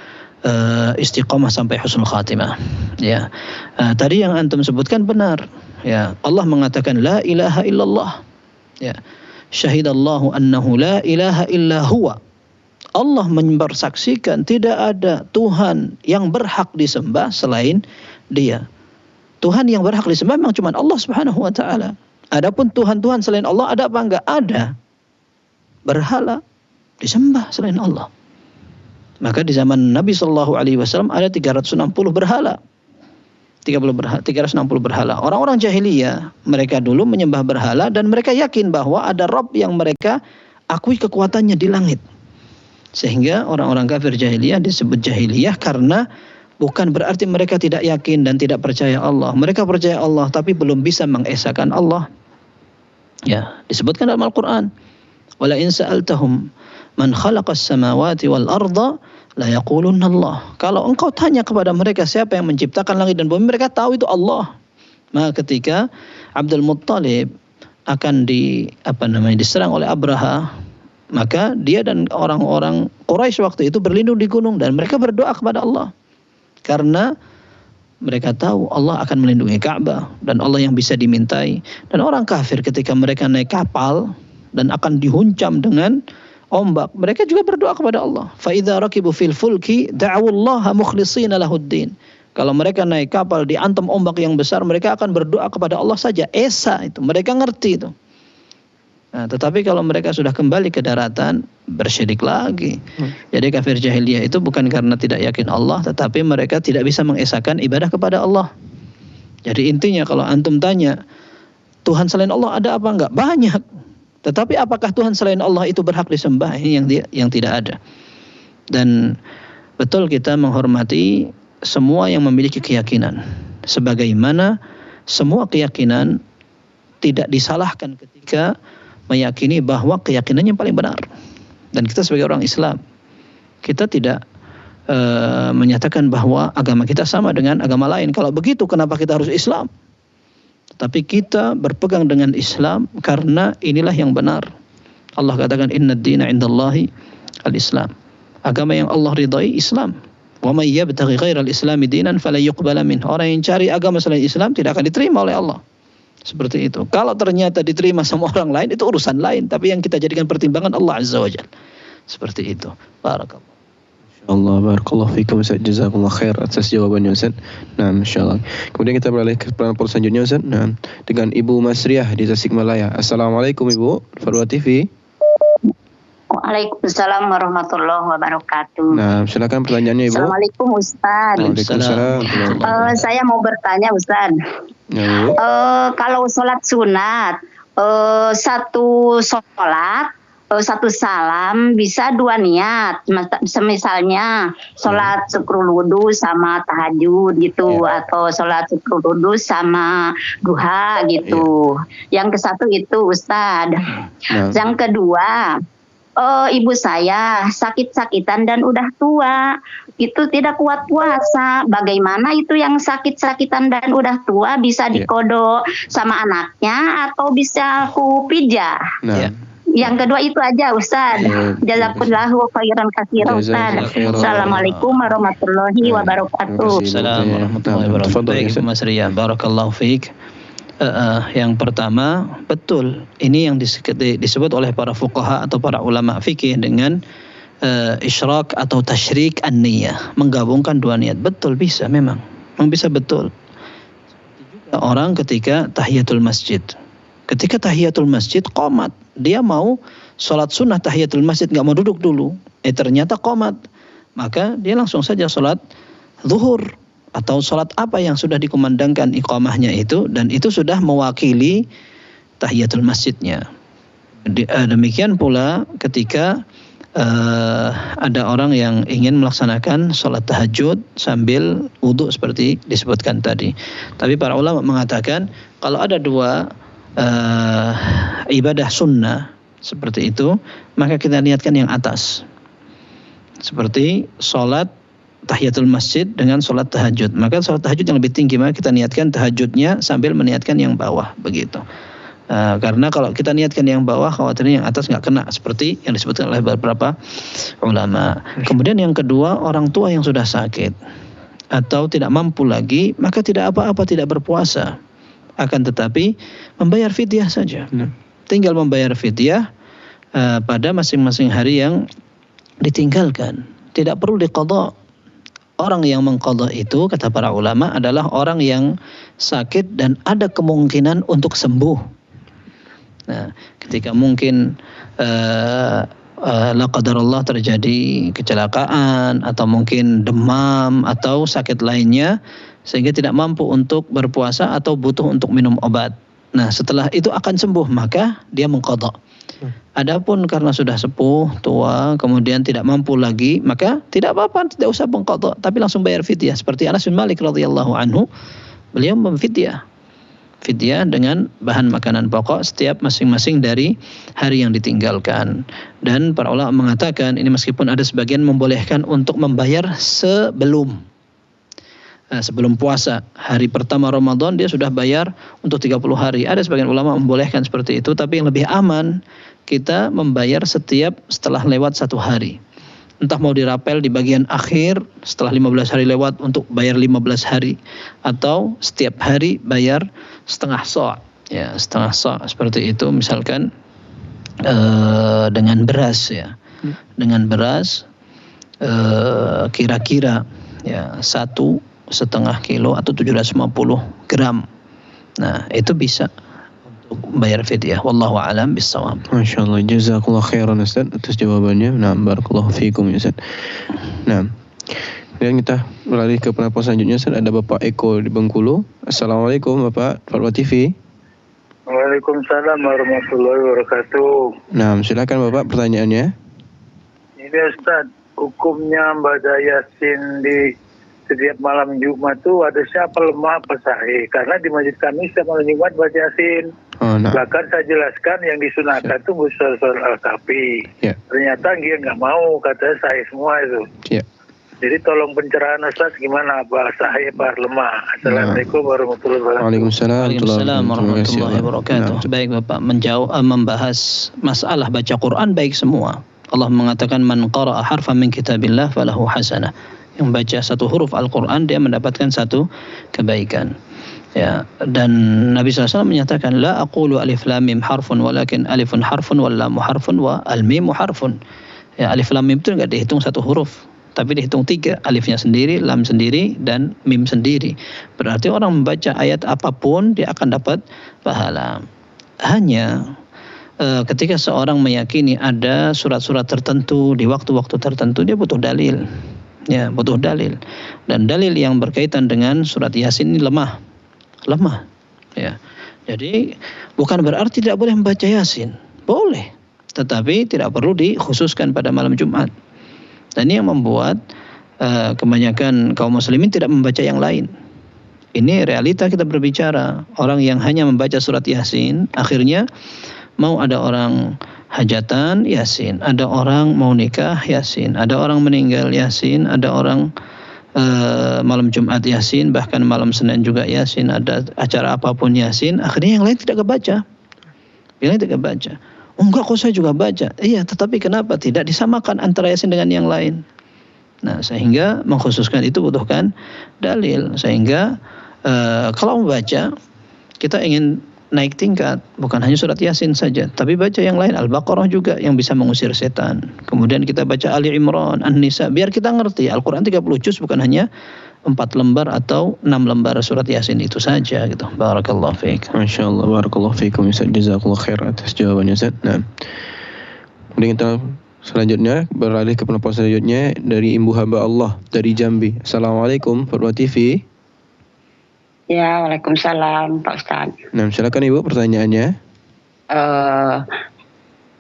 istiqomah sampai husnul khatimah. Ya. Tadi yang antum sebutkan benar. Ya, Allah mengatakan la ilaha illallah. Ya. Syahidallahu annahu la ilaha illa huwa. Allah mempersaksikan tidak ada Tuhan yang berhak disembah selain Dia. Tuhan yang berhak disembah memang cuma Allah Subhanahu wa taala. Adapun Tuhan-Tuhan selain Allah ada apa enggak? Ada. Berhala, disembah selain Allah. Maka di zaman Nabi SAW ada 360 berhala. 360 berhala. Orang-orang jahiliyah, mereka dulu menyembah berhala dan mereka yakin bahwa ada Rabb yang mereka akui kekuatannya di langit. Sehingga orang-orang kafir jahiliyah disebut jahiliyah karena bukan berarti mereka tidak yakin dan tidak percaya Allah. Mereka percaya Allah tapi belum bisa mengesahkan Allah. Ya, disebutkan dalam Al-Qur'an. Wala in sa'altahum man khalaqas samawati wal arda la yaqulunna Allah. Kalau engkau tanya kepada mereka siapa yang menciptakan langit dan bumi, mereka tahu itu Allah. Maka ketika Abdul Muttalib akan diserang oleh Abraha, maka dia dan orang-orang Quraisy waktu itu berlindung di gunung dan mereka berdoa kepada Allah. Karena mereka tahu Allah akan melindungi Ka'bah dan Allah yang bisa dimintai. Dan orang kafir ketika mereka naik kapal dan akan dihuncam dengan ombak, mereka juga berdoa kepada Allah. Fa idza rakibu fil fulki da'awullaha mukhlishina lahuddin. Kalau mereka naik kapal diantam ombak yang besar, mereka akan berdoa kepada Allah saja. Esa itu, mereka ngerti itu. Nah, tetapi kalau mereka sudah kembali ke daratan, bersyirik lagi. Jadi kafir jahiliyah itu bukan karena tidak yakin Allah, tetapi mereka tidak bisa mengesahkan ibadah kepada Allah. Jadi intinya kalau antum tanya, Tuhan selain Allah ada apa enggak? Banyak. Tetapi apakah Tuhan selain Allah itu berhak disembah? Ini yang tidak ada. Dan betul kita menghormati semua yang memiliki keyakinan. Sebagaimana semua keyakinan tidak disalahkan ketika meyakini bahwa keyakinan yang paling benar. Dan kita sebagai orang Islam, kita tidak menyatakan bahwa agama kita sama dengan agama lain. Kalau begitu kenapa kita harus Islam? Tapi kita berpegang dengan Islam karena inilah yang benar. Allah katakan inna ad-dina 'indallahi al-Islam. Agama yang Allah ridai Islam. Wa may yabtaghi ghairal islami dinan fala yuqbala min. Orang yang cari agama selain Islam tidak akan diterima oleh Allah. Seperti itu. Kalau ternyata diterima sama orang lain itu urusan lain, tapi yang kita jadikan pertimbangan Allah Azza wa Jalla. Seperti itu. Barakallah. Allah, barakallahu fikum Ustaz, jazakumullah khair atas jawabannya Ustaz. Nah, insyaallah. Kemudian kita beralih ke penelpon selanjutnya Ustaz. Nah, dengan Ibu Masriah di Tasikmalaya. Assalamualaikum Ibu, Farwa TV. Waalaikumsalam warahmatullahi wabarakatuh. Nah, silakan pertanyaannya Ibu. Assalamualaikum Ustaz. Waalaikumsalam. Saya mau bertanya Ustaz. Ya, kalau sholat sunat, satu sholat, satu salam bisa dua niat. Misalnya sholat syukrul wudu sama tahajud gitu, atau sholat syukrul wudu sama duha gitu. Yang ke satu itu Ustaz. Yang kedua, ibu saya sakit-sakitan dan udah tua, itu tidak kuat puasa. Bagaimana itu yang sakit-sakitan dan udah tua bisa dikodok sama anaknya atau bisa ku pijah? Yang kedua itu aja Ustaz. Jazakallahu khairan katsiran Ustaz. Assalamualaikum warahmatullahi wabarakatuh. Assalamualaikum warahmatullahi wabarakatuh. Baik Mas Ria, barakallahu fiik. Yang pertama, betul. Ini yang disebut oleh para fuqaha atau para ulama fikih dengan isyrak atau tasyrik an-niyah, menggabungkan dua niat. Betul, bisa memang bisa betul. Orang ketika tahiyatul masjid, qomat, dia mau sholat sunnah tahiyatul masjid, nggak mau duduk dulu. Ternyata qomat, maka dia langsung saja sholat zuhur atau sholat apa yang sudah dikumandangkan iqamahnya itu, dan itu sudah mewakili tahiyatul masjidnya. Demikian pula ketika ada orang yang ingin melaksanakan sholat tahajud sambil wudhu seperti disebutkan tadi. Tapi para ulama mengatakan kalau ada dua ibadah sunnah seperti itu, maka kita niatkan yang atas. Seperti sholat tahiyatul masjid dengan sholat tahajud. Maka sholat tahajud yang lebih tinggi, maka kita niatkan tahajudnya sambil meniatkan yang bawah, begitu. Karena kalau kita niatkan yang bawah, khawatirnya yang atas nggak kena, seperti yang disebutkan oleh beberapa ulama. Kemudian yang kedua, orang tua yang sudah sakit atau tidak mampu lagi, maka tidak apa-apa, tidak berpuasa. Akan tetapi membayar fidyah saja. Tinggal membayar fidyah pada masing-masing hari yang ditinggalkan. Tidak perlu diqadha. Orang yang mengqadha itu, kata para ulama, adalah orang yang sakit dan ada kemungkinan untuk sembuh. Nah, ketika mungkin la qadarullah terjadi kecelakaan atau mungkin demam atau sakit lainnya sehingga tidak mampu untuk berpuasa atau butuh untuk minum obat. Nah, setelah itu akan sembuh maka dia mengqadha. Adapun karena sudah sepuh, tua, kemudian tidak mampu lagi, maka tidak apa-apa, tidak usah mengqadha, tapi langsung bayar fidyah. Seperti Anas bin Malik radhiyallahu anhu, beliau memfidyah. Fidyah dengan bahan makanan pokok setiap masing-masing dari hari yang ditinggalkan. Dan para ulama mengatakan ini meskipun ada sebagian membolehkan untuk membayar sebelum puasa. Hari pertama Ramadan dia sudah bayar untuk 30 hari. Ada sebagian ulama membolehkan seperti itu, tapi yang lebih aman kita membayar setelah lewat 1 hari. Entah mau dirapel di bagian akhir setelah 15 hari lewat untuk bayar 15 hari, atau setiap hari bayar setengah sa', ya setengah sa' seperti itu. Misalkan dengan beras, ya dengan beras kira-kira ya 1,5 kilo atau 750 gram. Nah itu bisa bayar fidyah. Wallahu a'lam bissawab. Masyaallah, jazakallah khairan Ustaz atas jawabannya. Nah, barakallahu fiikum ya Ustaz. Nah, kemudian kita beralih ke penelpon selanjutnya Ustaz. Ada Bapak Eko di Bengkulu. Assalamualaikum Bapak, Fatwa TV. Waalaikumsalam warahmatullahi wabarakatuh. Nah, silakan Bapak pertanyaannya. Ini Ustaz, hukumnya membaca Yasin di setiap malam Jumat itu ada siapa lemah apa sahih? Karena di masjid kami setiap malam Jumat baca Yasin. Bahkan saya jelaskan yang disunahkan itu Mushaf Al-Kahfi. Ternyata dia nggak mau, katanya sahih semua itu. Jadi tolong pencerahan Ustaz gimana, apa sahih apa lemah? Assalamualaikum warahmatullahi wabarakatuh. Waalaikumsalam warahmatullahi wabarakatuh. Baik Bapak, membahas masalah baca Quran baik semua. Allah mengatakan man qara'a harfan min kitabillah falahu hasanah. Yang baca satu huruf Al-Quran dia mendapatkan satu kebaikan. Ya, dan Nabi SAW menyatakan la aqulu alif lam mim harfun walakin alifun harfun wal lamu harfun wa al mimu harfun. Ya, alif lam mim itu enggak dihitung satu huruf, tapi dihitung 3, alifnya sendiri, lam sendiri, dan mim sendiri. Berarti orang membaca ayat apapun dia akan dapat pahala. Hanya ketika seorang meyakini ada surat-surat tertentu di waktu-waktu tertentu, dia butuh dalil. Ya, butuh dalil. Dan dalil yang berkaitan dengan surat Yasin ini lemah. Ya. Jadi bukan berarti tidak boleh membaca Yasin. Boleh. Tetapi tidak perlu dikhususkan pada malam Jumat. Dan ini yang membuat kebanyakan kaum muslimin tidak membaca yang lain. Ini realita kita berbicara. Orang yang hanya membaca surat Yasin, akhirnya mau ada orang hajatan Yasin, ada orang mau nikah Yasin, ada orang meninggal Yasin, ada orang malam Jumat Yasin, bahkan malam Senin juga Yasin, ada acara apapun Yasin. Akhirnya yang lain tidak kebaca. Yang lain tidak baca. Oh, enggak, kok saya juga baca. Iya, tetapi kenapa tidak disamakan antara Yasin dengan yang lain? Nah, sehingga mengkhususkan itu butuhkan dalil. Sehingga kalau membaca, kita ingin naik tingkat, bukan hanya surat Yasin saja, tapi baca yang lain, Al-Baqarah juga yang bisa mengusir setan. Kemudian kita baca Ali Imran, An-Nisa, biar kita ngerti Al-Quran 30 juz bukan hanya 4 lembar atau 6 lembar surat Yasin itu saja gitu. Barakallahu fiik. Masyaallah, barakallahu fiikum Ustaz, jazakallahu khair atas jawabannya Ustaz. Nah, kemudian kita selanjutnya beralih ke penelpon selanjutnya dari Ibu Hamba Allah dari Jambi. Assalamualaikum Fatwa TV. Ya, waalaikumsalam Pak Ustaz. Nah, silakan Ibu pertanyaannya.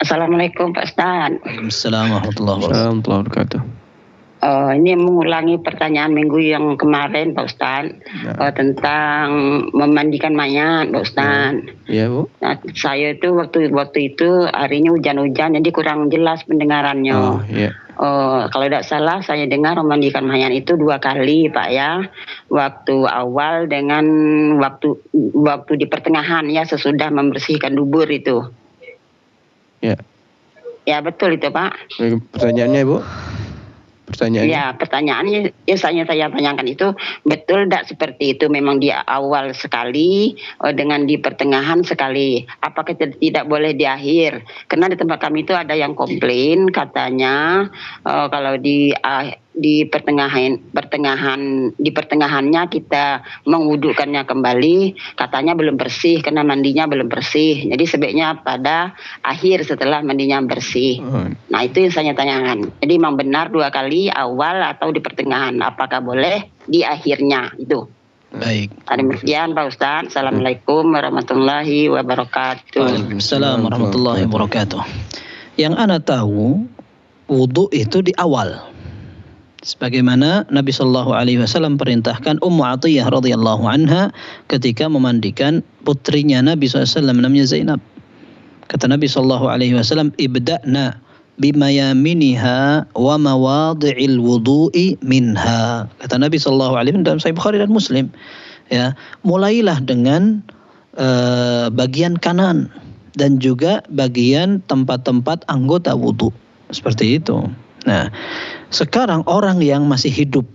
Assalamualaikum Pak Ustaz. Waalaikumsalam warahmatullahi wabarakatuh. Ini mengulangi pertanyaan minggu yang kemarin Pak Ustaz, tentang memandikan mayat Pak Ustaz. Iya Bu. Nah, saya itu waktu itu harinya hujan-hujan, jadi kurang jelas pendengarannya. Oh iya. Kalau tidak salah saya dengar memandikan mayat itu 2 kali Pak ya. Waktu awal dengan waktu di pertengahan ya, sesudah membersihkan dubur itu. Ya. Ya betul itu Pak. Pertanyaannya Bu? Pertanyaannya? Ya, pertanyaannya saya tanyakan itu betul tidak seperti itu, memang di awal sekali dengan di pertengahan sekali. Apakah tidak boleh di akhir? Karena di tempat kami itu ada yang komplain katanya kalau di di pertengahannya kita mengwudukannya kembali, katanya belum bersih karena mandinya belum bersih. Jadi sebaiknya pada akhir setelah mandinya bersih. Nah itu yang saya tanyakan. Jadi memang benar 2 kali, awal atau di pertengahan? Apakah boleh di akhirnya itu? Baik. Demikian Pak Ustaz. Assalamualaikum warahmatullahi wabarakatuh. Waalaikumsalam warahmatullahi wabarakatuh. Yang ana tahu, wudu itu di awal. Sebagaimana Nabi Shallallahu Alaihi Wasallam perintahkan Ummu Atiyah radhiyallahu anha ketika memandikan putrinya Nabi SAW namanya Zainab. Kata Nabi Shallallahu Alaihi Wasallam, ibda'na bimayaminiha wa mawadhi'il wudu'i minha. Kata Nabi Shallallahu Alaihi Wasallam dalam Sahih Bukhari dan Muslim, ya, mulailah dengan bagian kanan dan juga bagian tempat-tempat anggota wudu. Seperti itu. Nah, sekarang orang yang masih hidup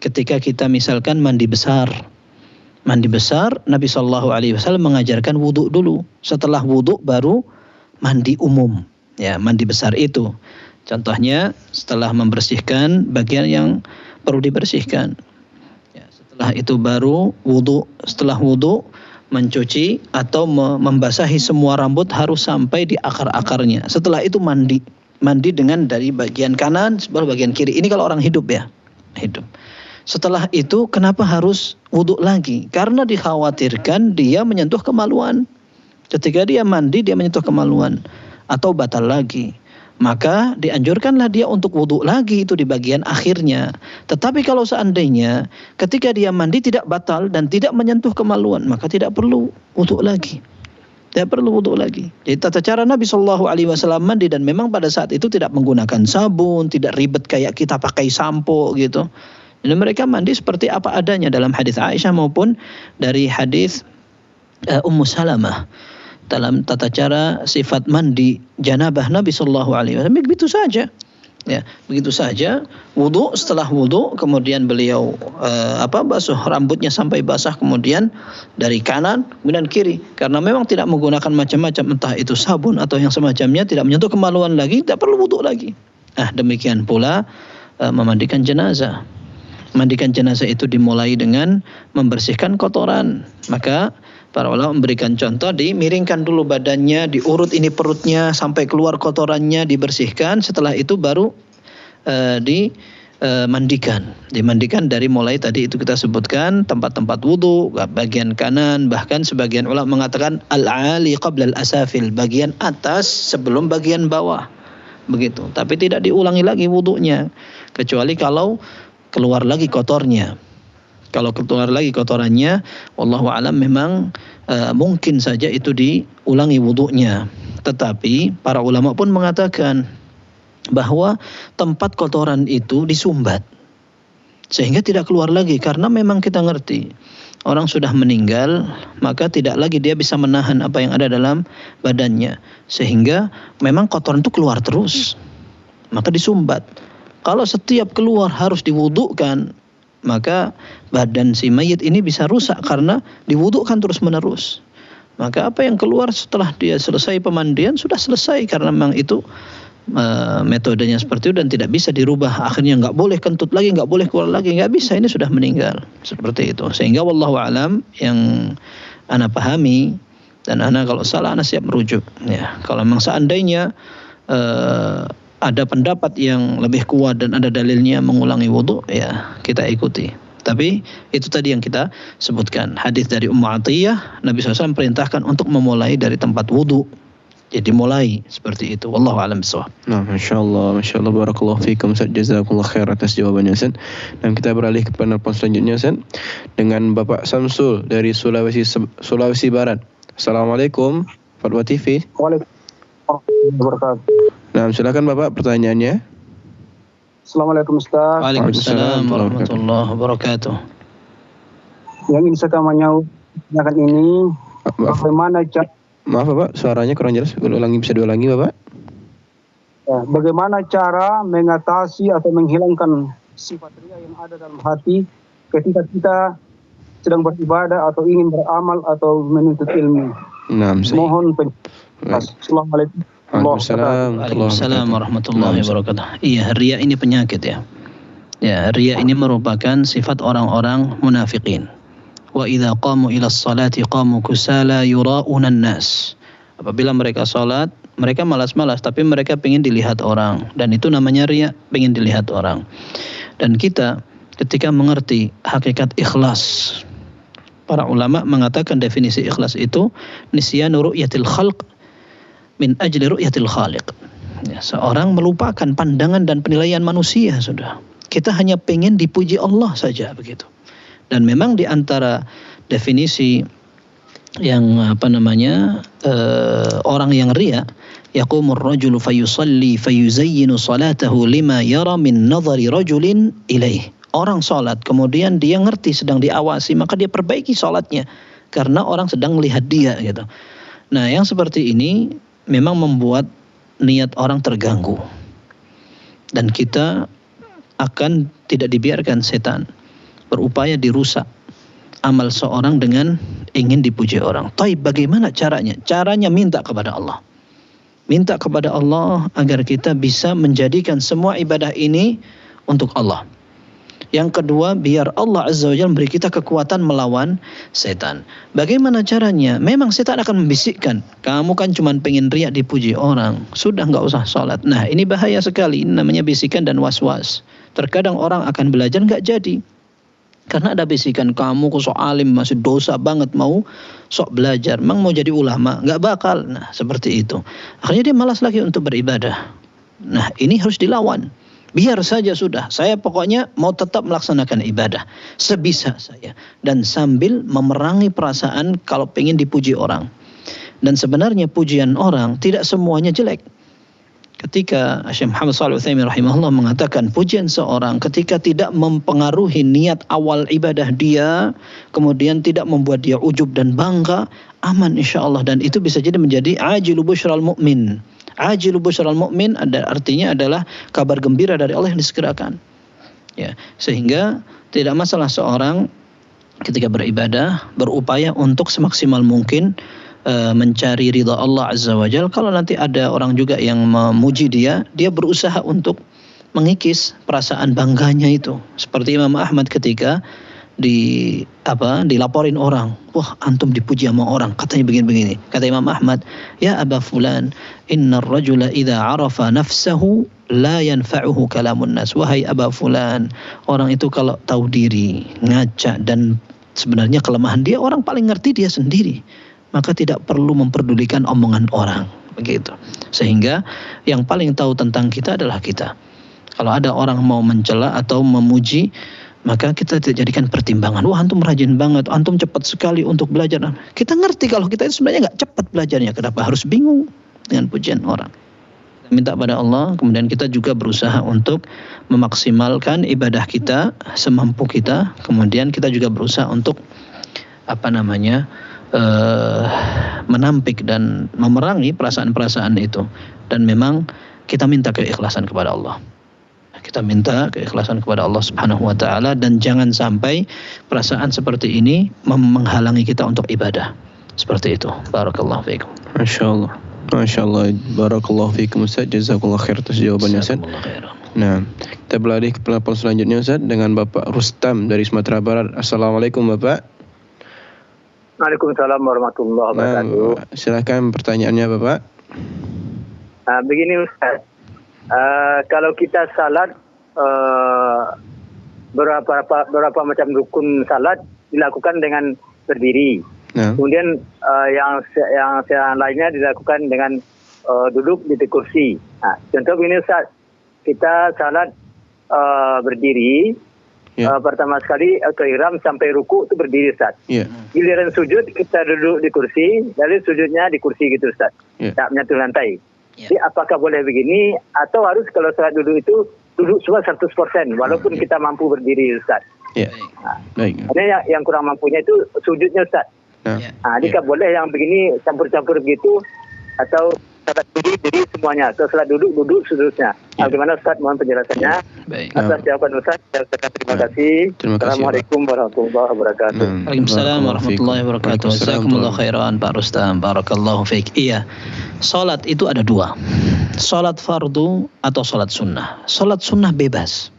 ketika kita misalkan mandi besar, Nabi Shallallahu Alaihi Wasallam mengajarkan wudu dulu. Setelah wudu baru mandi umum. Ya, mandi besar itu. Contohnya setelah membersihkan bagian yang perlu dibersihkan. Ya, setelah itu baru wudu. Setelah wudu mencuci atau membasahi semua rambut harus sampai di akar-akarnya. Setelah itu mandi dengan dari bagian kanan sebelah bagian kiri. Ini kalau orang hidup ya, hidup. Setelah itu kenapa harus wudu lagi? Karena dikhawatirkan dia menyentuh kemaluan. Ketika dia mandi dia menyentuh kemaluan atau batal lagi. Maka dianjurkanlah dia untuk wudu lagi itu di bagian akhirnya. Tetapi kalau seandainya ketika dia mandi tidak batal dan tidak menyentuh kemaluan, maka tidak perlu wudu lagi. Tidak perlu wudu lagi. Jadi tata cara Nabi Shallallahu Alaihi Wasallam mandi, dan memang pada saat itu tidak menggunakan sabun, tidak ribet kayak kita pakai sampo gitu. Dan mereka mandi seperti apa adanya dalam hadis Aisyah maupun dari hadis Ummu Salamah. Dalam tata cara sifat mandi janabah Nabi Shallallahu Alaihi Wasallam begitu saja. Ya, begitu saja. Wudu, setelah wudu kemudian beliau basuh rambutnya sampai basah, kemudian dari kanan kemudian kiri, karena memang tidak menggunakan macam-macam, entah itu sabun atau yang semacamnya, tidak menyentuh kemaluan lagi, tidak perlu wudu lagi. Demikian pula memandikan jenazah. Mandikan jenazah itu dimulai dengan membersihkan kotoran. Maka para ulama memberikan contoh, dimiringkan dulu badannya, diurut ini perutnya sampai keluar kotorannya, dibersihkan. Setelah itu baru dimandikan dari mulai tadi itu kita sebutkan tempat-tempat wudu, bagian kanan, bahkan sebagian ulama mengatakan al-ali qabla al-asafil, bagian atas sebelum bagian bawah. Begitu. Tapi tidak diulangi lagi wudunya kecuali kalau keluar lagi kotornya. Kalau keluar lagi kotorannya, wallahu alam memang mungkin saja itu diulangi wudunya. Tetapi para ulama pun mengatakan bahwa tempat kotoran itu disumbat sehingga tidak keluar lagi, karena memang kita ngerti orang sudah meninggal maka tidak lagi dia bisa menahan apa yang ada dalam badannya, sehingga memang kotoran itu keluar terus, maka disumbat. Kalau setiap keluar harus diwudukan, maka badan si mayit ini bisa rusak karena diwudukan terus-menerus. Maka apa yang keluar setelah dia selesai pemandian sudah selesai, karena memang itu metodenya seperti itu dan tidak bisa dirubah. Akhirnya nggak boleh kentut lagi, nggak boleh keluar lagi, nggak bisa, ini sudah meninggal. Seperti itu. Sehingga wallahu alam yang ana pahami, dan ana kalau salah ana siap merujuk. Ya, kalau memang seandainya ada pendapat yang lebih kuat dan ada dalilnya mengulangi wudu, ya kita ikuti. Tapi itu tadi yang kita sebutkan, hadis dari Ummu Atiyah, Nabi SAW perintahkan untuk memulai dari tempat wudu. Jadi mulai seperti itu. Wallahu a'lam bishawab. Nah, masyaallah, barakallahu fiikum, Ustaz. Jazakumullah khair atas jawabannya, Ustaz. Dan kita beralih ke penelpon selanjutnya, Ustaz, dengan Bapak Samsul dari Sulawesi Barat. Assalamualaikum, Fatwa TV. Waalaikumsalam. Nah, silakan Bapak pertanyaannya. Assalamualaikum Ustaz. Waalaikumsalam warahmatullahi wabarakatuh. Yang ingin saya tanyakan ini, bagaimana cara... Maaf Bapak, suaranya kurang jelas. Bisa diulangi Bapak? Ya, bagaimana cara mengatasi atau menghilangkan sifat riya yang ada dalam hati ketika kita sedang beribadah atau ingin beramal atau menuntut ilmu? Mohon penjelasan. Assalamualaikum. Waalaikumsalam warahmatullahi wabarakatuh. Iya, riya ini penyakit ya. Ya, riya ini merupakan sifat orang-orang munafikin. Wa idza qamu ila sholati qamu kusala yura'una nas. Apabila mereka salat, mereka malas-malas tapi mereka ingin dilihat orang, dan itu namanya riya, ingin dilihat orang. Dan kita ketika mengerti hakikat ikhlas, para ulama mengatakan definisi ikhlas itu nisyanu ru'yatil khalq min ajli ru'yatil khaliq. Ya, seorang melupakan pandangan dan penilaian manusia sudah. Kita hanya pengen dipuji Allah saja begitu. Dan memang di antara definisi yang orang yang riya, yaqumur rajulu fayusalli fayuzayyinu salatahu lima yara min nadhari rajulin ilaih. Orang salat kemudian dia ngerti sedang diawasi, maka dia perbaiki salatnya karena orang sedang melihat dia gitu. Nah, yang seperti ini memang membuat niat orang terganggu. Dan kita akan tidak dibiarkan setan berupaya dirusak amal seorang dengan ingin dipuji orang. Taib, bagaimana caranya? Caranya minta kepada Allah. Minta kepada Allah agar kita bisa menjadikan semua ibadah ini untuk Allah. Yang kedua, biar Allah Azza wa Jalla memberi kita kekuatan melawan setan. Bagaimana caranya? Memang setan akan membisikkan, kamu kan cuma pengen riak dipuji orang, sudah nggak usah sholat. Nah, ini bahaya sekali, ini namanya bisikan dan was-was. Terkadang orang akan belajar nggak jadi, karena ada bisikan, kamu kok sok alim, masih dosa banget mau sok belajar, memang mau jadi ulama, nggak bakal. Nah, seperti itu. Akhirnya dia malas lagi untuk beribadah. Nah, ini harus dilawan. Biar saja sudah, saya pokoknya mau tetap melaksanakan ibadah sebisa saya, dan sambil memerangi perasaan kalau pengen dipuji orang. Dan sebenarnya pujian orang tidak semuanya jelek. Ketika Syekh Muhammad Shalih Al-Utsaimin rahimahullah mengatakan pujian seorang ketika tidak mempengaruhi niat awal ibadah dia, kemudian tidak membuat dia ujub dan bangga, aman insyaallah. Dan itu bisa jadi menjadi ajilu busyral mu'min. Ajilu busyral mu'min artinya adalah kabar gembira dari Allah yang disegerakan. Ya, sehingga tidak masalah seorang ketika beribadah berupaya untuk semaksimal mungkin mencari ridha Allah Azza wa Jalla. Kalau nanti ada orang juga yang memuji dia berusaha untuk mengikis perasaan bangganya itu. Seperti Imam Ahmad ketika dilaporin orang, wah antum dipuji sama orang, katanya begini-begini. Kata Imam Ahmad, ya Aba Fulan, innar rajula idza arafa nafsahu la yanfa'uhu kalamun nas. Wahai Aba Fulan, orang itu kalau tahu diri, ngaca dan sebenarnya kelemahan dia, orang paling ngerti dia sendiri, maka tidak perlu memperdulikan omongan orang, begitu. Sehingga yang paling tahu tentang kita adalah kita. Kalau ada orang mau mencela atau memuji, maka kita tidak jadikan pertimbangan. Wah, antum rajin banget, antum cepat sekali untuk belajar. Kita ngerti kalau kita itu sebenarnya nggak cepat belajarnya. Kenapa harus bingung dengan pujian orang? Kita minta pada Allah, kemudian kita juga berusaha untuk memaksimalkan ibadah kita semampu kita. Kemudian kita juga berusaha untuk menampik dan memerangi perasaan-perasaan itu. Dan memang kita minta keikhlasan kepada Allah. Kita minta keikhlasan kepada Allah Subhanahu wa taala, dan jangan sampai perasaan seperti ini menghalangi kita untuk ibadah. Seperti itu. Barakallahu fiikum. Masyaallah. Masyaallah. Barakallahu fiikum Ustaz. Jazakallahu khair atas jawabannya Ustaz. Nah, kita beralih ke penelpon selanjutnya Ustaz dengan Bapak Rustam dari Sumatera Barat. Assalamualaikum Bapak. Waalaikumsalam warahmatullahi wabarakatuh. Silakan pertanyaannya Bapak. Begini Ustaz, kalau kita salat berapa macam rukun salat dilakukan dengan berdiri. Kemudian yang lainnya dilakukan dengan duduk di kursi. Contoh begini Ustaz, kita salat berdiri. Pertama sekali ihram sampai ruku itu berdiri Ustaz. Giliran sujud kita duduk di kursi, lalu sujudnya di kursi gitu Ustaz. Tak menyentuh lantai. Jadi apakah boleh begini atau harus kalau salat duduk itu duduk semua 100% walaupun kita mampu berdiri Ustaz? Karena yang kurang mampunya itu sujudnya Ustaz. Jika boleh yang begini campur-campur begitu, atau salat berdiri semuanya, atau salat duduk seterusnya. Bagaimana Ustaz, mohon penjelasannya. Atas jawaban Ustaz, saya ucapkan terima kasih. Assalamualaikum warahmatullahi wabarakatuh. Waalaikumsalam warahmatullahi wabarakatuh. Jazakumullah khairan Pak Rustam. Barakallahu fiik. Iya. Salat itu ada dua. Salat fardu atau salat sunnah. Salat sunnah bebas.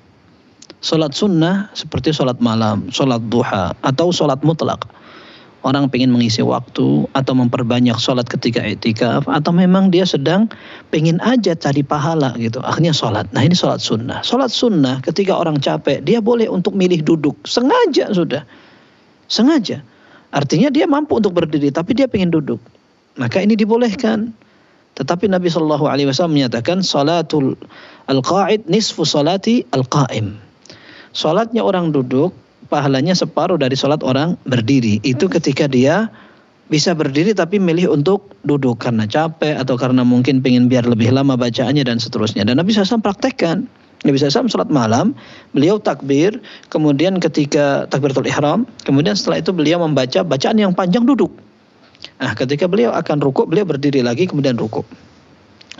Sholat sunnah seperti sholat malam, sholat duha, atau sholat mutlak. Orang pengen mengisi waktu atau memperbanyak sholat ketika i'tikaf, atau memang dia sedang pengen aja cari pahala gitu, akhirnya sholat. Nah ini sholat sunnah. Sholat sunnah ketika orang capek, dia boleh untuk milih duduk, sengaja sudah. Sengaja. Artinya dia mampu untuk berdiri, tapi dia pengen duduk. Maka ini dibolehkan. Tetapi Nabi SAW menyatakan, salatul al-qa'id nisfu salati al-qa'im. Sholatnya orang duduk, pahalanya separuh dari sholat orang berdiri. Itu ketika dia bisa berdiri tapi milih untuk duduk karena capek atau karena mungkin pengen biar lebih lama bacaannya dan seterusnya. Dan Nabi SAW praktekkan. Nabi SAW sholat malam, beliau takbir, kemudian ketika takbiratul ihram, kemudian setelah itu beliau membaca bacaan yang panjang duduk. Nah, ketika beliau akan rukuk, beliau berdiri lagi kemudian rukuk.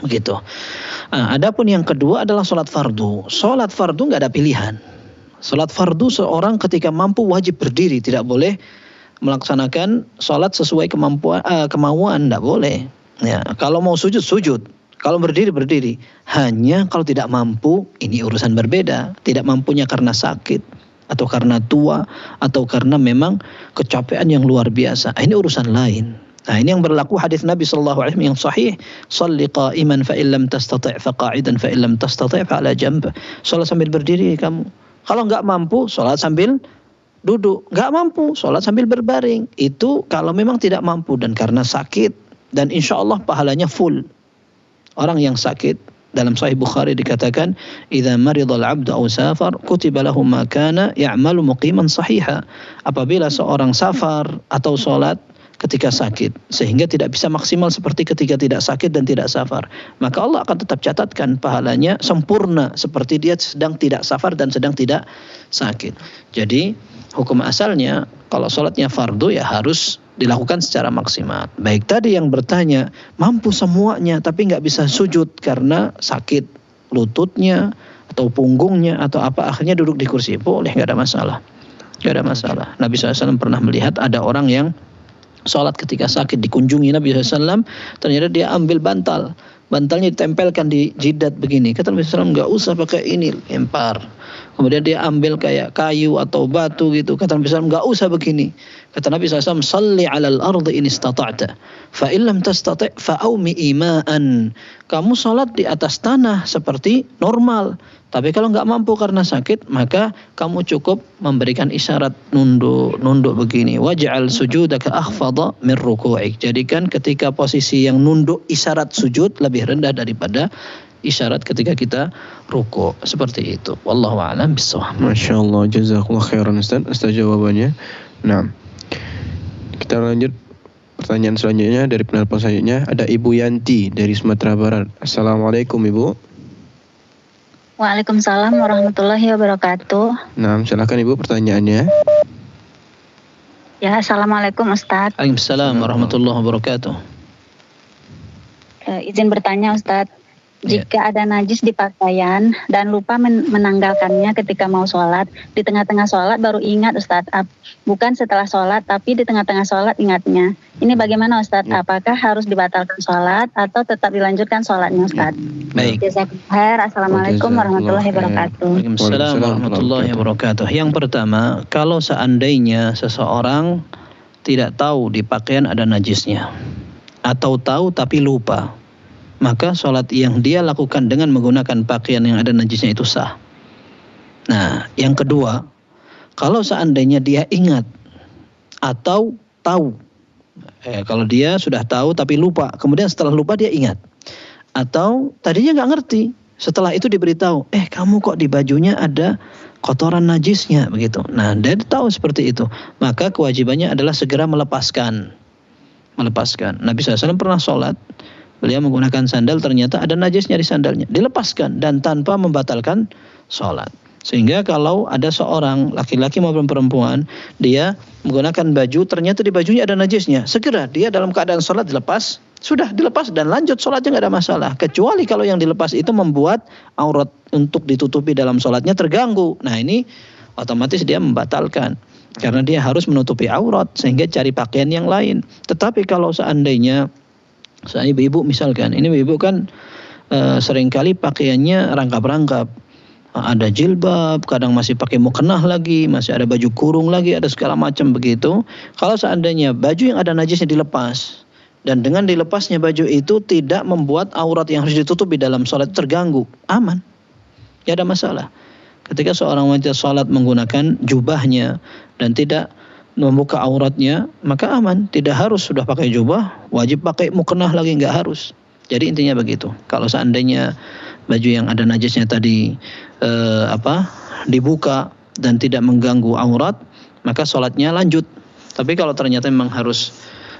Begitu. Nah, adapun yang kedua adalah sholat fardu. Sholat fardu nggak ada pilihan. Sholat fardu seorang ketika mampu wajib berdiri, tidak boleh melaksanakan sholat sesuai kemauan, tidak boleh. Ya, kalau mau sujud, sujud. Kalau berdiri. Hanya kalau tidak mampu, ini urusan berbeda. Tidak mampunya karena sakit, atau karena tua, atau karena memang kecapean yang luar biasa. Ini urusan lain. Nah ini yang berlaku hadis Nabi SAW yang sahih. Salli qa'iman fa illam tastati' fa qa'idan fa illam tastati' fa ala jamb. Sholat sambil berdiri kamu. Kalau nggak mampu, sholat sambil duduk. Nggak mampu, sholat sambil berbaring. Itu kalau memang tidak mampu dan karena sakit. Dan insya Allah pahalanya full. Orang yang sakit, dalam Sahih Bukhari dikatakan, "Idza maridal 'abdu aw safar, kutiba lahu ma kana ya'malu muqiman sahiha." Apabila seorang safar atau sholat ketika sakit, sehingga tidak bisa maksimal seperti ketika tidak sakit dan tidak safar, maka Allah akan tetap catatkan pahalanya sempurna seperti dia sedang tidak safar dan sedang tidak sakit. Jadi hukum asalnya kalau sholatnya fardu ya harus dilakukan secara maksimal. Baik tadi yang bertanya mampu semuanya tapi nggak bisa sujud karena sakit lututnya atau punggungnya atau apa, akhirnya duduk di kursi, boleh, nggak ada masalah. Nggak ada masalah. Nabi SAW pernah melihat ada orang yang sholat ketika sakit, dikunjungi Nabi SAW, ternyata dia ambil bantalnya ditempelkan di jidat begini. Kata Nabi SAW, nggak usah pakai ini, lempar. Kemudian dia ambil kayak kayu atau batu gitu. Kata Nabi SAW, nggak usah begini. Kata Nabi SAW, salli alal ardi in istata'ta, fa illam tastati' fa aumi ima'an. Kamu sholat di atas tanah seperti normal. Tapi kalau nggak mampu karena sakit, maka kamu cukup memberikan isyarat nunduk begini. Waj'al sujudaka akhfadha min ruku'ik. Jadikan ketika posisi yang nunduk isyarat sujud lebih rendah daripada isyarat ketika kita rukuk. Seperti itu. Wallahu a'lam bishawab. Masyaallah, jazakallah khairan Ustaz jawabannya. Nah, kita lanjut pertanyaan selanjutnya dari penelpon selanjutnya. Ada Ibu Yanti dari Sumatera Barat. Assalamualaikum Ibu. Waalaikumsalam warahmatullahi wabarakatuh. Nah, silakan Ibu pertanyaannya. Ya, assalamualaikum Ustadz. Waalaikumsalam warahmatullahi wabarakatuh. Izin bertanya Ustadz, jika ada najis di pakaian dan lupa menanggalkannya ketika mau sholat, di tengah-tengah sholat baru ingat Ustadz, bukan setelah sholat tapi di tengah-tengah sholat ingatnya. Ini bagaimana Ustadz? Apakah harus dibatalkan sholat atau tetap dilanjutkan sholatnya Ustadz? Baik. Assalamualaikum warahmatullahi wabarakatuh. Waalaikumsalam warahmatullahi wabarakatuh. Yang pertama, kalau seandainya seseorang tidak tahu di pakaian ada najisnya, atau tahu tapi lupa, maka sholat yang dia lakukan dengan menggunakan pakaian yang ada najisnya itu sah. Nah, yang kedua, kalau seandainya dia ingat atau tahu, kalau dia sudah tahu tapi lupa, kemudian setelah lupa dia ingat, atau tadinya nggak ngerti, setelah itu diberitahu, kamu kok di bajunya ada kotoran najisnya begitu. Nah, dia tahu seperti itu, maka kewajibannya adalah segera melepaskan. Nabi SAW pernah sholat, beliau menggunakan sandal, ternyata ada najisnya di sandalnya, dilepaskan dan tanpa membatalkan sholat. Sehingga kalau ada seorang laki-laki maupun perempuan, dia menggunakan baju, ternyata di bajunya ada najisnya, segera dia dalam keadaan sholat dilepas, sudah dilepas dan lanjut sholatnya, nggak ada masalah. Kecuali kalau yang dilepas itu membuat aurat untuk ditutupi dalam sholatnya terganggu. Nah ini otomatis dia membatalkan, karena dia harus menutupi aurat sehingga cari pakaian yang lain. Tetapi kalau seandainya ibu-ibu misalkan, ini ibu kan seringkali pakaiannya rangkap-rangkap, ada jilbab, kadang masih pakai mukena lagi, masih ada baju kurung lagi, ada segala macam begitu. Kalau seandainya baju yang ada najisnya dilepas, dan dengan dilepasnya baju itu tidak membuat aurat yang harus ditutupi dalam sholat terganggu, aman, tidak ada masalah. Ketika seorang wanita sholat menggunakan jubahnya dan tidak membuka auratnya, maka aman, tidak harus sudah pakai jubah, wajib pakai mukena lagi, nggak harus. Jadi intinya begitu. Kalau seandainya baju yang ada najisnya tadi dibuka dan tidak mengganggu aurat, maka sholatnya lanjut. Tapi kalau ternyata memang harus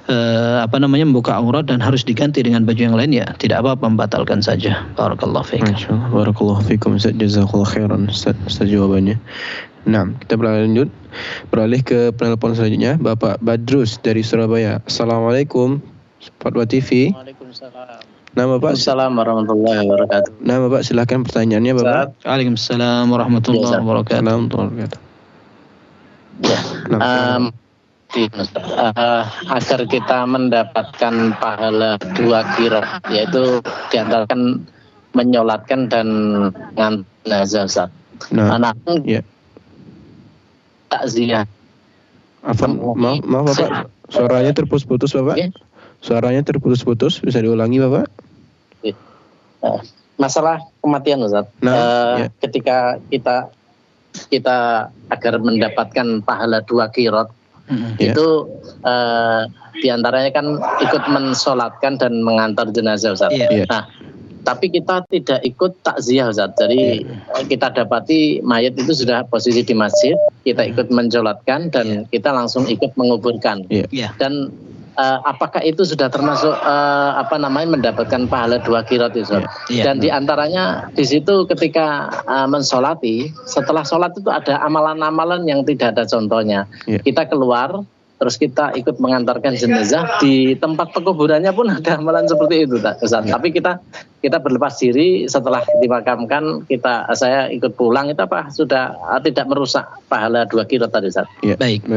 membuka aurat dan harus diganti dengan baju yang lain, ya tidak apa-apa, membatalkan saja. Barakallahu fiikum. Masyaallah, barakallahu fiikum Ustaz, jazakallahu khairan Ustaz jawabannya. Nah, kita beralih ke penelpon selanjutnya, Bapak Badrus dari Surabaya. Assalamualaikum, Fatwa TV. Waalaikumsalam. Nama Bapak? Assalamualaikum warahmatullahi wabarakatuh. Nama Bapak, silakan pertanyaannya Bapak. Waalaikumsalam warahmatullahi wabarakatuh. Ya. Agar kita mendapatkan pahala 2 qiraat, yaitu diantarkan menyolatkan dan ngantar Ustaz. Nah, ya. Takziah. Maaf Bapak, suaranya terputus-putus Bapak. Ya. Suaranya terputus-putus, bisa diulangi Bapak? Masalah kematian Ustaz. Ya. Ketika kita agar mendapatkan pahala 2 qiraat, itu diantaranya kan ikut mensolatkan dan mengantar jenazah Ustaz. Nah, tapi kita tidak ikut takziah Ustaz. Jadi kita dapati mayat itu sudah posisi di masjid, kita ikut mensolatkan dan kita langsung ikut menguburkan. Dan apakah itu sudah termasuk mendapatkan pahala 2 qiraat itu? Dan diantaranya di situ ketika mensolati, setelah sholat itu ada amalan-amalan yang tidak ada contohnya. Kita keluar, terus kita ikut mengantarkan jenazah, di tempat pekuburannya pun ada amalan seperti itu, Ustaz. Tapi kita berlepas diri setelah dimakamkan, saya ikut pulang, itu sudah tidak merusak pahala 2 qiraat tadi, Ustaz. Baik.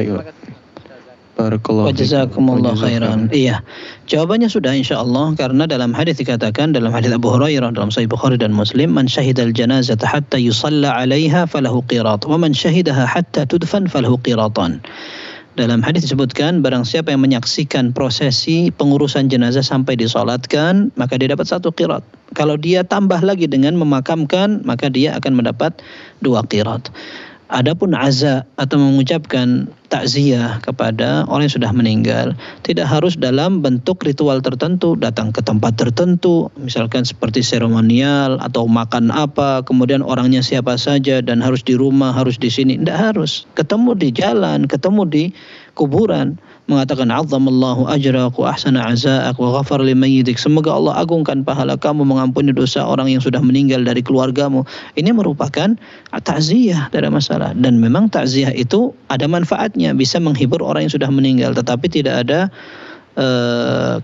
Jazakumullah khairan. Iya, jawabannya sudah insyaallah, karena dalam hadis dikatakan, dalam hadis Abu Hurairah dalam Sahih Bukhari dan Muslim, man syahidal janazata hatta yusalla 'alaiha falahu qirat wa man syahidaha hatta tudfan falahu qiratan. Dalam hadis disebutkan, barang siapa yang menyaksikan prosesi pengurusan jenazah sampai disolatkan, maka dia dapat 1 qirat. Kalau dia tambah lagi dengan memakamkan, maka dia akan mendapat 2 qirat. Adapun aza atau mengucapkan takziah kepada orang yang sudah meninggal, tidak harus dalam bentuk ritual tertentu, datang ke tempat tertentu, misalkan seperti seremonial atau makan apa, kemudian orangnya siapa saja dan harus di rumah, harus di sini, tidak harus. Ketemu di jalan, ketemu di kuburan, mengatakan azzamallahu ajrak wa ahsana azaak wa ghafar limayyitik, semoga Allah agungkan pahala kamu, mengampuni dosa orang yang sudah meninggal dari keluargamu. Ini merupakan takziah, tidak ada masalah. Dan memang takziah itu ada manfaatnya, bisa menghibur orang yang sudah meninggal, tetapi tidak ada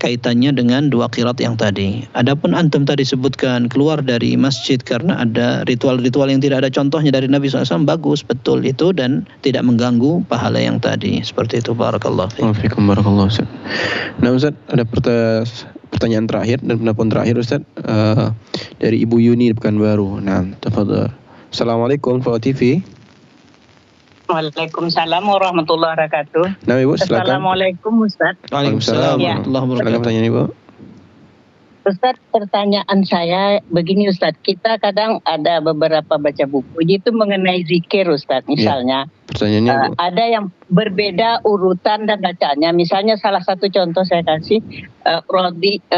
kaitannya dengan 2 qirat yang tadi. Adapun antum tadi sebutkan keluar dari masjid karena ada ritual-ritual yang tidak ada contohnya dari Nabi SAW, bagus, betul itu, dan tidak mengganggu pahala yang tadi. Seperti itu. Barakallahu fiikum. Barakallahu Ustaz. Nah Ustaz, ada pertanyaan terakhir dan penelpon terakhir Ustaz, dari Ibu Yuni Pekanbaru. Nah, tafadhal. Assalamualaikum Fatwa TV. Waalaikumsalam warahmatullahi wabarakatuh. Nah, Ibu, silakan. Assalamualaikum Ustaz. Waalaikumsalam warahmatullahi wabarakatuh. Pertanyaan Ibu. Ustaz, pertanyaan saya begini Ustaz, kita kadang ada beberapa baca buku itu mengenai zikir Ustaz, misalnya. Pertanyaannya ada yang berbeda urutan dan bacaannya. Misalnya salah satu contoh saya kasih,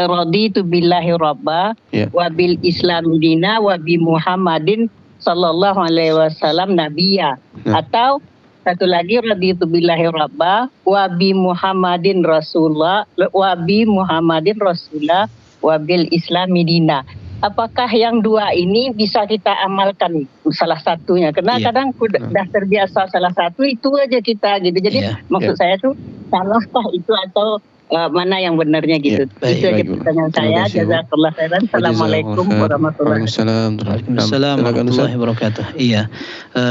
raditu billahi rabba wa bil islam dina wa bi Muhammadin sallallahu alaihi wasallam nabiyya. Atau satu lagi, raditu billahi rabba wa bi Muhammadin rasulullah wa bi Muhammadin rasulullah wa bil islami dina. Apakah yang dua ini bisa kita amalkan salah satunya? Karena kadang sudah terbiasa salah satu itu aja kita gitu. Jadi maksud saya tuh salahkah itu atau mana yang benarnya gitu. Itu aja pertanyaan saya. Jazakallah khairan. Assalamualaikum warahmatullahi wabarakatuh. Iya.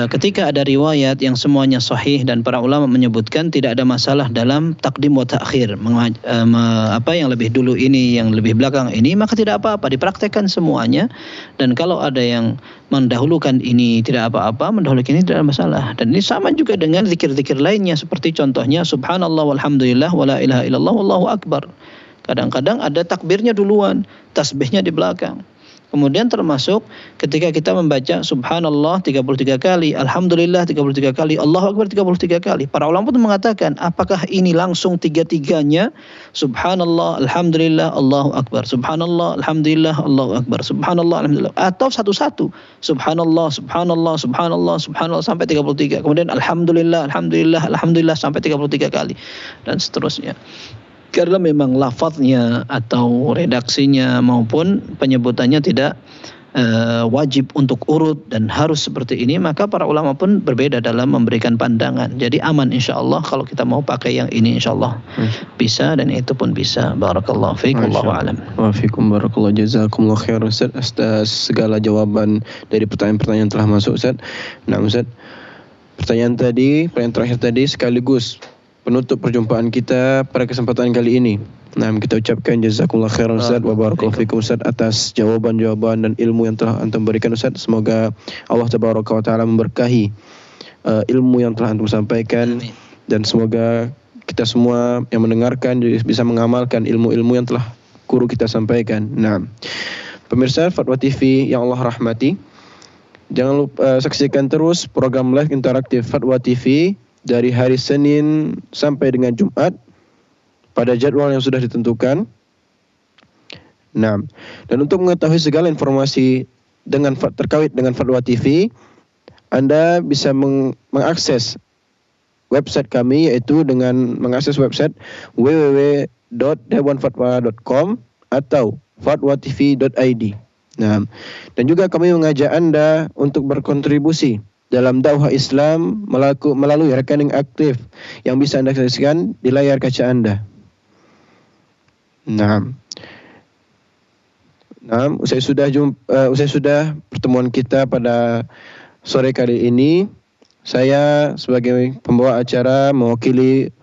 Ketika ada riwayat yang semuanya sahih dan para ulama menyebutkan tidak ada masalah dalam takdim wa ta'khir, apa yang lebih dulu ini, yang lebih belakang ini, maka tidak apa-apa, dipraktekkan semuanya. Dan kalau ada yang mendahulukan ini tidak apa-apa, mendahulukan ini tidak ada masalah. Dan ini sama juga dengan zikir-zikir lainnya, seperti contohnya subhanallah walhamdulillah wala ilaha illallah wallahu akbar. Kadang-kadang ada takbirnya duluan, tasbihnya di belakang. Kemudian termasuk ketika kita membaca subhanallah 33 kali, alhamdulillah 33 kali, Allahu akbar 33 kali. Para ulama pun mengatakan, apakah ini langsung tiga-tiganya? Subhanallah, alhamdulillah, Allahu akbar. Subhanallah, alhamdulillah, Allahu akbar. Subhanallah, alhamdulillah. Atau satu-satu. Subhanallah, subhanallah, subhanallah, subhanallah sampai 33. Kemudian alhamdulillah, alhamdulillah, alhamdulillah sampai 33 kali. Dan seterusnya. Karena memang lafadznya atau redaksinya maupun penyebutannya tidak wajib untuk urut dan harus seperti ini, maka para ulama pun berbeda dalam memberikan pandangan. Jadi aman insyaallah kalau kita mau pakai yang ini insyaallah bisa, dan itu pun bisa. Barakallahu fiikum, wallahu a'lam. Wa fiikum barakallahu, jazakumullah khair Ustaz atas segala jawaban dari pertanyaan-pertanyaan yang telah masuk Ustaz. Nah Ustaz, pertanyaan terakhir tadi sekaligus penutup perjumpaan kita pada kesempatan kali ini. Nah, kita ucapkan jazakumullah khairan Ustaz wa barakallahu fikum Ustaz atas jawaban-jawaban dan ilmu yang telah antum berikan Ustaz. Semoga Allah tabaraka wa taala memberkahi ilmu yang telah antum sampaikan. Amin. Dan semoga kita semua yang mendengarkan bisa mengamalkan ilmu-ilmu yang telah guru kita sampaikan. Nah, pemirsa Fatwa TV yang Allah rahmati, jangan lupa saksikan terus program live interaktif Fatwa TV dari hari Senin sampai dengan Jumat pada jadwal yang sudah ditentukan. Nah, dan untuk mengetahui segala informasi terkait dengan Fatwa TV, Anda bisa mengakses website kami, yaitu dengan mengakses website www.dewanfatwa.com atau fatwatv.id. Nah, dan juga kami mengajak Anda untuk berkontribusi dalam dakwah Islam melalui rekening aktif yang bisa Anda saksikan di layar kaca Anda. Nah, usai sudah pertemuan kita pada sore kali ini, saya sebagai pembawa acara mewakili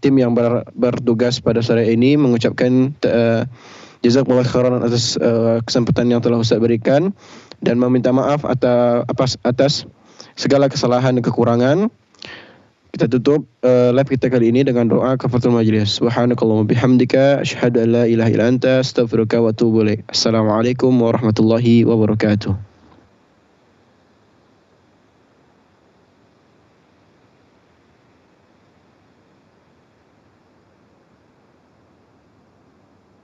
tim yang bertugas pada sore ini mengucapkan jazakumullah khairan atas kesempatan yang telah Ustaz berikan, dan meminta maaf atas segala kesalahan dan kekurangan. Kita tutup live kita kali ini dengan doa kafaratul majlis. Subhanakallahumma bihamdika asyhadu an la ilaha illa anta astaghfiruka wa atubu ilaik. Assalamualaikum warahmatullahi wabarakatuh.